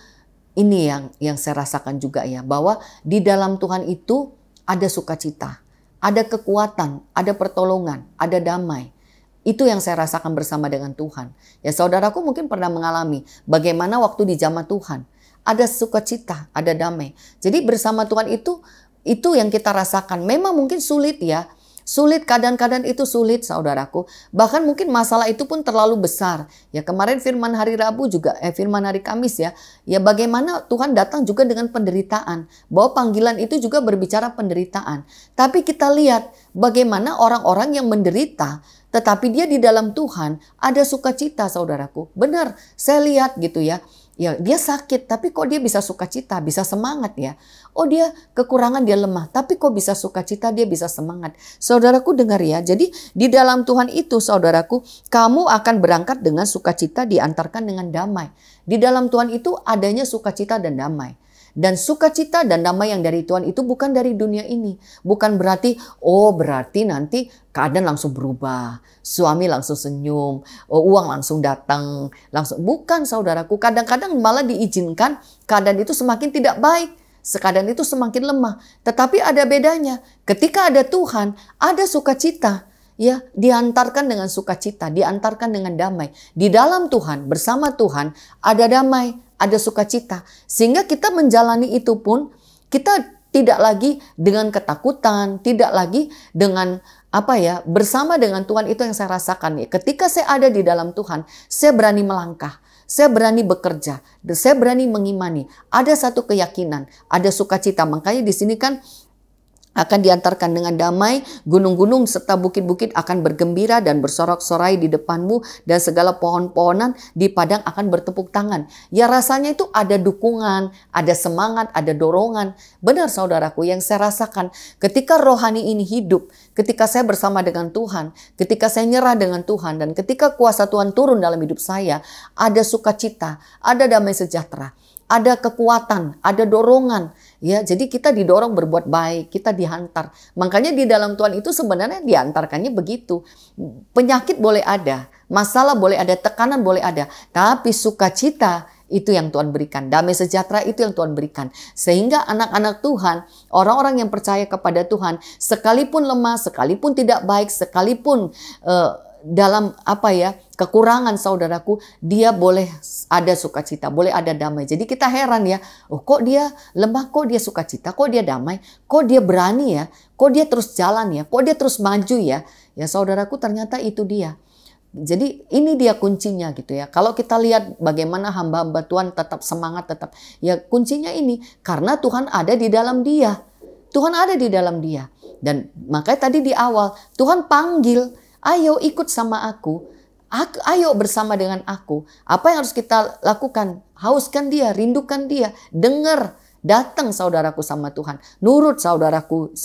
ini yang saya rasakan juga ya, bahwa di dalam Tuhan itu ada sukacita, ada kekuatan, ada pertolongan, ada damai. Itu yang saya rasakan bersama dengan Tuhan. Ya, saudaraku mungkin pernah mengalami bagaimana waktu di jamaah Tuhan ada sukacita, ada damai. Jadi bersama Tuhan itu yang kita rasakan. Memang mungkin sulit ya. Sulit, kadang-kadang itu sulit saudaraku. Bahkan mungkin masalah itu pun terlalu besar. Ya, kemarin firman hari Rabu juga, firman hari Kamis ya. Ya, bagaimana Tuhan datang juga dengan penderitaan. Bahwa panggilan itu juga berbicara penderitaan. Tapi kita lihat bagaimana orang-orang yang menderita, tetapi dia di dalam Tuhan ada sukacita saudaraku. Benar, saya lihat gitu ya. Ya, dia sakit, tapi kok dia bisa sukacita, bisa semangat ya. Oh, dia kekurangan, dia lemah, tapi kok bisa sukacita, dia bisa semangat. Saudaraku dengar ya, jadi di dalam Tuhan itu saudaraku, kamu akan berangkat dengan sukacita, diantarkan dengan damai. Di dalam Tuhan itu adanya sukacita dan damai. Dan sukacita dan damai yang dari Tuhan itu bukan dari dunia ini. Bukan berarti, oh berarti nanti keadaan langsung berubah. Suami langsung senyum, uang langsung datang. Bukan saudaraku, kadang-kadang malah diizinkan keadaan itu semakin tidak baik. Keadaan itu semakin lemah. Tetapi ada bedanya. Ketika ada Tuhan, ada sukacita. Ya, diantarkan dengan sukacita, diantarkan dengan damai. Di dalam Tuhan, bersama Tuhan, ada damai, ada sukacita. Sehingga kita menjalani itu pun, kita tidak lagi dengan ketakutan, tidak lagi dengan bersama dengan Tuhan. Itu yang saya rasakan ya. Ketika saya ada di dalam Tuhan, saya berani melangkah. Saya berani bekerja, saya berani mengimani. Ada satu keyakinan, ada sukacita. Makanya di sini kan akan diantarkan dengan damai, gunung-gunung serta bukit-bukit akan bergembira dan bersorak-sorai di depanmu, dan segala pohon-pohonan di padang akan bertepuk tangan. Ya, rasanya itu ada dukungan, ada semangat, ada dorongan. Benar saudaraku, yang saya rasakan ketika rohani ini hidup, ketika saya bersama dengan Tuhan, ketika saya nyerah dengan Tuhan, dan ketika kuasa Tuhan turun dalam hidup saya, ada sukacita, ada damai sejahtera. Ada kekuatan, ada dorongan. Ya, jadi kita didorong berbuat baik, kita dihantar. Makanya di dalam Tuhan itu sebenarnya diantarkannya begitu. Penyakit boleh ada, masalah boleh ada, tekanan boleh ada. Tapi sukacita itu yang Tuhan berikan. Damai sejahtera itu yang Tuhan berikan. Sehingga anak-anak Tuhan, orang-orang yang percaya kepada Tuhan, sekalipun lemah, sekalipun tidak baik, sekalipun dalam kekurangan saudaraku, dia boleh ada sukacita, boleh ada damai. Jadi kita heran ya, oh kok dia lemah, kok dia sukacita, kok dia damai, kok dia berani ya, kok dia terus jalan ya, kok dia terus maju ya. Ya saudaraku, ternyata itu dia. Jadi ini dia kuncinya gitu ya. Kalau kita lihat bagaimana hamba-hamba Tuhan tetap semangat, ya kuncinya ini karena Tuhan ada di dalam dia. Tuhan ada di dalam dia. Dan makanya tadi di awal Tuhan panggil, ayo ikut sama aku, ayo bersama dengan aku. Apa yang harus kita lakukan? Hauskan dia, rindukan dia, dengar, datang saudaraku sama Tuhan. Nurut saudaraku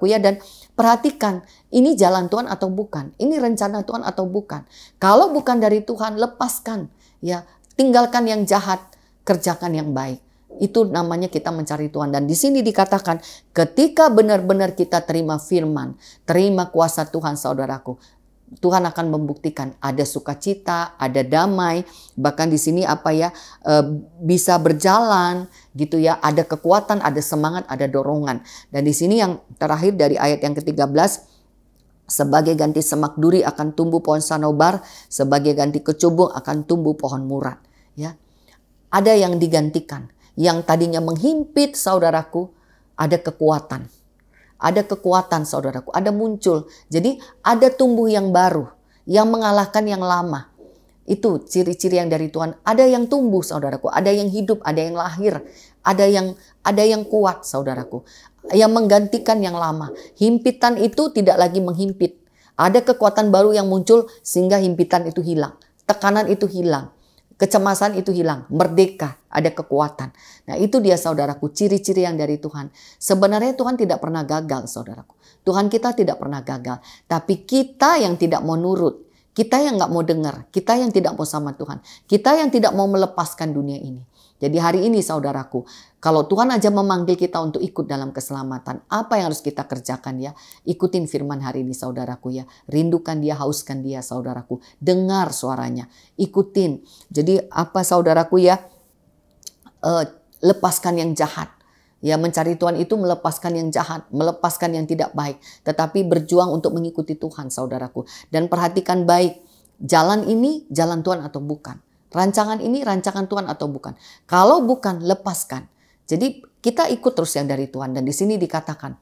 ya, dan perhatikan ini jalan Tuhan atau bukan, ini rencana Tuhan atau bukan. Kalau bukan dari Tuhan, lepaskan ya, tinggalkan yang jahat, kerjakan yang baik. Itu namanya kita mencari Tuhan. Dan di sini dikatakan ketika benar-benar kita terima firman, terima kuasa Tuhan saudaraku, Tuhan akan membuktikan ada sukacita, ada damai, bahkan di sini bisa berjalan gitu ya, ada kekuatan, ada semangat, ada dorongan. Dan di sini yang terakhir dari ayat yang ke-13, sebagai ganti semak duri akan tumbuh pohon sanobar, sebagai ganti kecubung akan tumbuh pohon murad. Ya, ada yang digantikan. Yang tadinya menghimpit saudaraku, ada kekuatan. Ada kekuatan saudaraku, ada muncul. Jadi ada tumbuh yang baru, yang mengalahkan yang lama. Itu ciri-ciri yang dari Tuhan. Ada yang tumbuh saudaraku, ada yang hidup, ada yang lahir, ada yang kuat saudaraku. Yang menggantikan yang lama. Himpitan itu tidak lagi menghimpit. Ada kekuatan baru yang muncul sehingga himpitan itu hilang. Tekanan itu hilang. Kecemasan itu hilang. Merdeka. Ada kekuatan. Nah itu dia saudaraku, ciri-ciri yang dari Tuhan. Sebenarnya Tuhan tidak pernah gagal saudaraku. Tuhan kita tidak pernah gagal. Tapi kita yang tidak mau nurut. Kita yang nggak mau dengar, kita yang tidak mau sama Tuhan, kita yang tidak mau melepaskan dunia ini. Jadi hari ini saudaraku, kalau Tuhan aja memanggil kita untuk ikut dalam keselamatan, apa yang harus kita kerjakan ya? Ikutin firman hari ini saudaraku ya. Rindukan dia, hauskan dia saudaraku. Dengar suaranya, ikutin. Jadi apa saudaraku ya? Lepaskan yang jahat. Ya, mencari Tuhan itu melepaskan yang jahat, melepaskan yang tidak baik. Tetapi berjuang untuk mengikuti Tuhan, saudaraku. Dan perhatikan baik, jalan ini jalan Tuhan atau bukan. Rancangan ini rancangan Tuhan atau bukan. Kalau bukan, lepaskan. Jadi kita ikut terus yang dari Tuhan. Dan di sini dikatakan,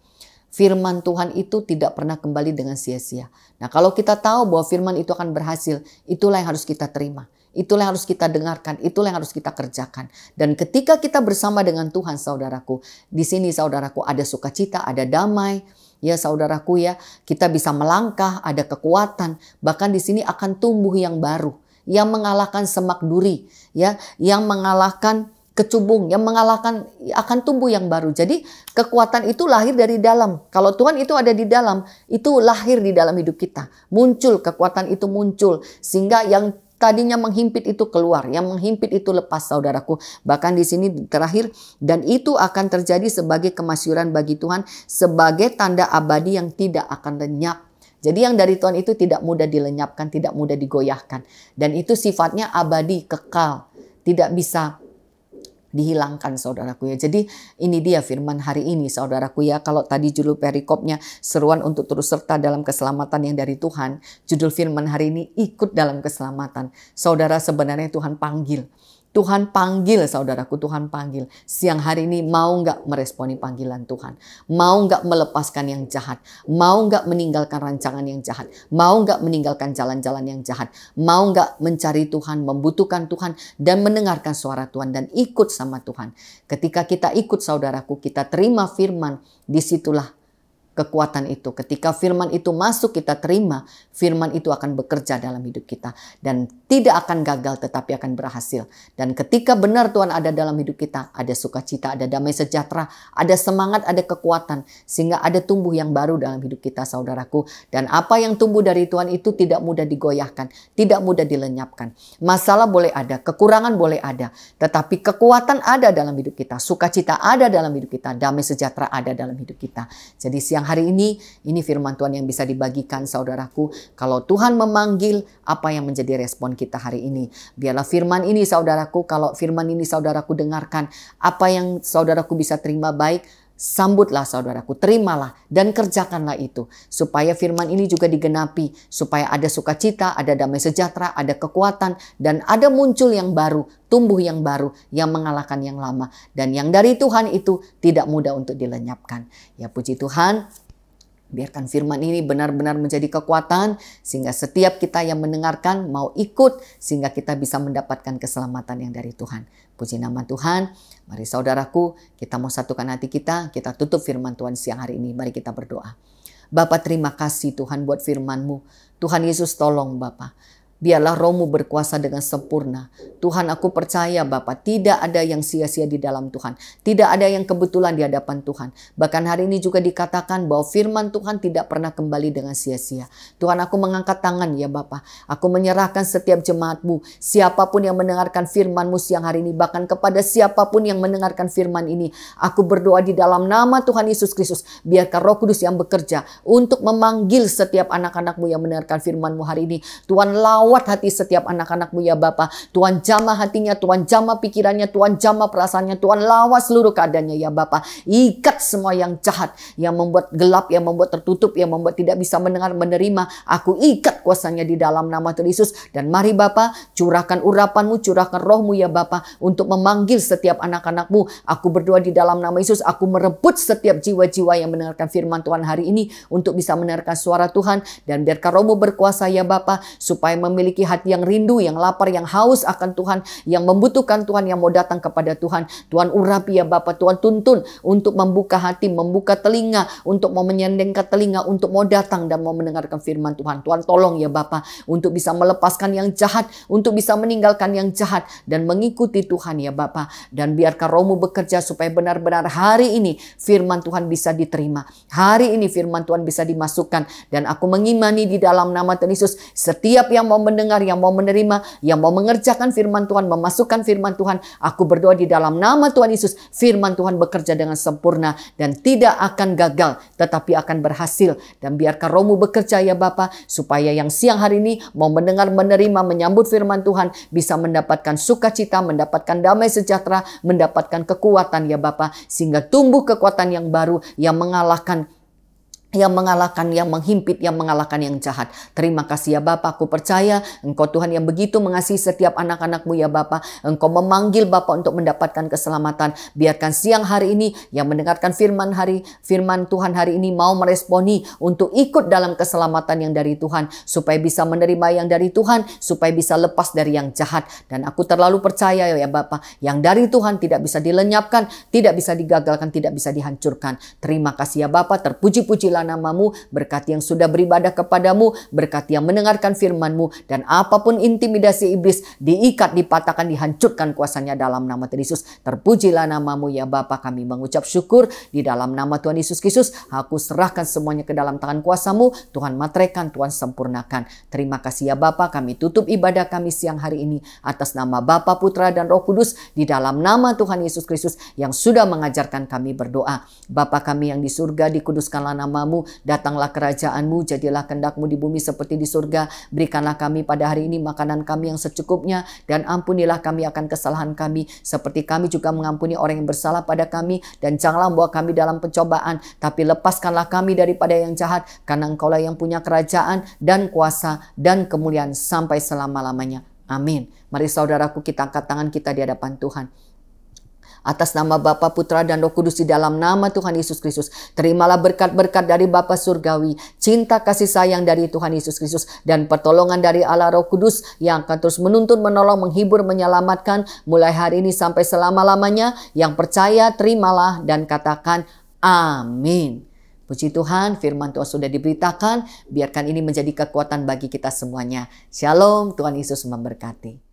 firman Tuhan itu tidak pernah kembali dengan sia-sia. Nah, kalau kita tahu bahwa firman itu akan berhasil, itulah yang harus kita terima. Itulah yang harus kita dengarkan, itulah yang harus kita kerjakan. Dan ketika kita bersama dengan Tuhan saudaraku, di sini saudaraku ada sukacita, ada damai. Ya saudaraku ya, kita bisa melangkah, ada kekuatan. Bahkan di sini akan tumbuh yang baru, yang mengalahkan semak duri, ya, yang mengalahkan kecubung, yang mengalahkan akan tumbuh yang baru. Jadi kekuatan itu lahir dari dalam. Kalau Tuhan itu ada di dalam, itu lahir di dalam hidup kita. Muncul, kekuatan itu muncul. Sehingga yang tadinya menghimpit itu keluar, yang menghimpit itu lepas saudaraku. Bahkan di sini terakhir, dan itu akan terjadi sebagai kemasyuran bagi Tuhan, sebagai tanda abadi yang tidak akan lenyap. Jadi yang dari Tuhan itu tidak mudah dilenyapkan, tidak mudah digoyahkan. Dan itu sifatnya abadi, kekal, tidak bisa dihilangkan saudaraku ya. Jadi ini dia firman hari ini saudaraku ya. Kalau tadi judul perikopnya seruan untuk turut serta dalam keselamatan yang dari Tuhan, judul firman hari ini ikut dalam keselamatan. Saudara, sebenarnya Tuhan panggil. Tuhan panggil saudaraku, Tuhan panggil. Siang hari ini mau nggak meresponi panggilan Tuhan? Mau nggak melepaskan yang jahat? Mau nggak meninggalkan rancangan yang jahat? Mau nggak meninggalkan jalan-jalan yang jahat? Mau nggak mencari Tuhan, membutuhkan Tuhan, dan mendengarkan suara Tuhan, dan ikut sama Tuhan? Ketika kita ikut saudaraku, kita terima firman, disitulah kekuatan itu. Ketika firman itu masuk, kita terima, firman itu akan bekerja dalam hidup kita. Dan tidak akan gagal, tetapi akan berhasil. Dan ketika benar Tuhan ada dalam hidup kita, ada sukacita, ada damai sejahtera, ada semangat, ada kekuatan. Sehingga ada tumbuh yang baru dalam hidup kita, saudaraku. Dan apa yang tumbuh dari Tuhan itu tidak mudah digoyahkan, tidak mudah dilenyapkan. Masalah boleh ada, kekurangan boleh ada. Tetapi kekuatan ada dalam hidup kita, sukacita ada dalam hidup kita, damai sejahtera ada dalam hidup kita. Jadi siang hari ini firman Tuhan yang bisa dibagikan saudaraku. Kalau Tuhan memanggil, apa yang menjadi respon kita hari ini? Biarlah firman ini saudaraku, kalau firman ini saudaraku dengarkan, apa yang saudaraku bisa terima baik, sambutlah saudaraku, terimalah dan kerjakanlah itu. Supaya firman ini juga digenapi, supaya ada sukacita, ada damai sejahtera, ada kekuatan, dan ada muncul yang baru, tumbuh yang baru, yang mengalahkan yang lama. Dan yang dari Tuhan itu tidak mudah untuk dilenyapkan. Ya puji Tuhan. Biarkan firman ini benar-benar menjadi kekuatan sehingga setiap kita yang mendengarkan mau ikut sehingga kita bisa mendapatkan keselamatan yang dari Tuhan. Puji nama Tuhan. Mari saudaraku, kita mau satukan hati kita tutup firman Tuhan siang hari ini. Mari kita berdoa. Bapa, terima kasih Tuhan buat firman-Mu. Tuhan Yesus, tolong Bapa. Biarlah Roh-Mu berkuasa dengan sempurna. Tuhan, aku percaya Bapa, tidak ada yang sia-sia di dalam Tuhan. Tidak ada yang kebetulan di hadapan Tuhan. Bahkan hari ini juga dikatakan bahwa firman Tuhan tidak pernah kembali dengan sia-sia. Tuhan, aku mengangkat tangan ya Bapa. Aku menyerahkan setiap jemaat-Mu. Siapapun yang mendengarkan firman-Mu siang hari ini. Bahkan kepada siapapun yang mendengarkan firman ini. Aku berdoa di dalam nama Tuhan Yesus Kristus. Biarkan Roh Kudus yang bekerja untuk memanggil setiap anak-anak-Mu yang mendengarkan firman-Mu hari ini. Tuhan, lawan rawat hati setiap anak-anak-Mu ya Bapa. Tuhan jamah hatinya, Tuhan jamah pikirannya, Tuhan jamah perasaannya, Tuhan lawas seluruh keadaannya ya Bapa. Ikat semua yang jahat, yang membuat gelap, yang membuat tertutup, yang membuat tidak bisa mendengar, menerima. Aku ikat kuasanya di dalam nama Tuhan Yesus. Dan mari Bapa, curahkan urapan-Mu, curahkan roh-Mu ya Bapa, untuk memanggil setiap anak-anak-Mu. Aku berdoa di dalam nama Yesus, aku merebut setiap jiwa-jiwa yang mendengarkan firman Tuhan hari ini untuk bisa mendengarkan suara Tuhan. Dan biarkan roh-Mu berkuasa ya Bapa, supaya memiliki hati yang rindu, yang lapar, yang haus akan Tuhan, yang membutuhkan Tuhan, yang mau datang kepada Tuhan. Tuhan urapi ya Bapa, Tuhan tuntun untuk membuka hati, membuka telinga, untuk mau menyendengkan telinga, untuk mau datang dan mau mendengarkan firman Tuhan. Tuhan tolong ya Bapa, untuk bisa melepaskan yang jahat, untuk bisa meninggalkan yang jahat, dan mengikuti Tuhan ya Bapa. Dan biarkan roh-Mu bekerja supaya benar-benar hari ini firman Tuhan bisa diterima. Hari ini firman Tuhan bisa dimasukkan. Dan aku mengimani di dalam nama Tuhan Yesus, setiap yang mau mendengar, yang mau menerima, yang mau mengerjakan firman Tuhan, memasukkan firman Tuhan, aku berdoa di dalam nama Tuhan Yesus, firman Tuhan bekerja dengan sempurna dan tidak akan gagal, tetapi akan berhasil. Dan biarkan roh-Mu bekerja ya Bapa, supaya yang siang hari ini mau mendengar, menerima, menyambut firman Tuhan, bisa mendapatkan sukacita, mendapatkan damai sejahtera, mendapatkan kekuatan ya Bapa, sehingga tumbuh kekuatan yang baru yang mengalahkan, yang menghimpit, yang mengalahkan yang jahat. Terima kasih ya Bapa, aku percaya Engkau Tuhan yang begitu mengasihi setiap anak-anak-Mu ya Bapa. Engkau memanggil Bapa untuk mendapatkan keselamatan. Biarkan siang hari ini yang mendengarkan firman Tuhan hari ini mau meresponi untuk ikut dalam keselamatan yang dari Tuhan, supaya bisa menerima yang dari Tuhan, supaya bisa lepas dari yang jahat. Dan aku terlalu percaya ya Bapa, yang dari Tuhan tidak bisa dilenyapkan, tidak bisa digagalkan, tidak bisa dihancurkan. Terima kasih ya Bapa, terpuji-pujilah nama-Mu, berkati yang sudah beribadah kepadamu, berkati yang mendengarkan firman-Mu, dan apapun intimidasi iblis diikat, dipatahkan, dihancurkan kuasanya dalam nama Tuhan Yesus. Terpujilah nama-Mu ya Bapa, kami mengucap syukur di dalam nama Tuhan Yesus Kristus. Aku serahkan semuanya ke dalam tangan kuasa-Mu, Tuhan matrekan, Tuhan sempurnakan. Terima kasih ya Bapa, kami tutup ibadah kami siang hari ini atas nama Bapa, Putra, dan Roh Kudus, di dalam nama Tuhan Yesus Kristus yang sudah mengajarkan kami berdoa. Bapa kami yang di surga, dikuduskanlah nama-Mu, datanglah kerajaan-Mu, jadilah kehendak-Mu di bumi seperti di surga. Berikanlah kami pada hari ini makanan kami yang secukupnya, dan ampunilah kami akan kesalahan kami, seperti kami juga mengampuni orang yang bersalah pada kami. Dan janganlah membawa kami dalam pencobaan, tapi lepaskanlah kami daripada yang jahat, karena Engkaulah yang punya kerajaan dan kuasa dan kemuliaan sampai selama-lamanya. Amin. Mari saudaraku, kita angkat tangan kita di hadapan Tuhan. Atas nama Bapa, Putra, dan Roh Kudus, di dalam nama Tuhan Yesus Kristus, terimalah berkat-berkat dari Bapa Surgawi, cinta kasih sayang dari Tuhan Yesus Kristus, dan pertolongan dari Allah Roh Kudus yang akan terus menuntun, menolong, menghibur, menyelamatkan mulai hari ini sampai selama-lamanya. Yang percaya terimalah dan katakan amin. Puji Tuhan, firman Tuhan sudah diberitakan. Biarkan ini menjadi kekuatan bagi kita semuanya. Shalom, Tuhan Yesus memberkati.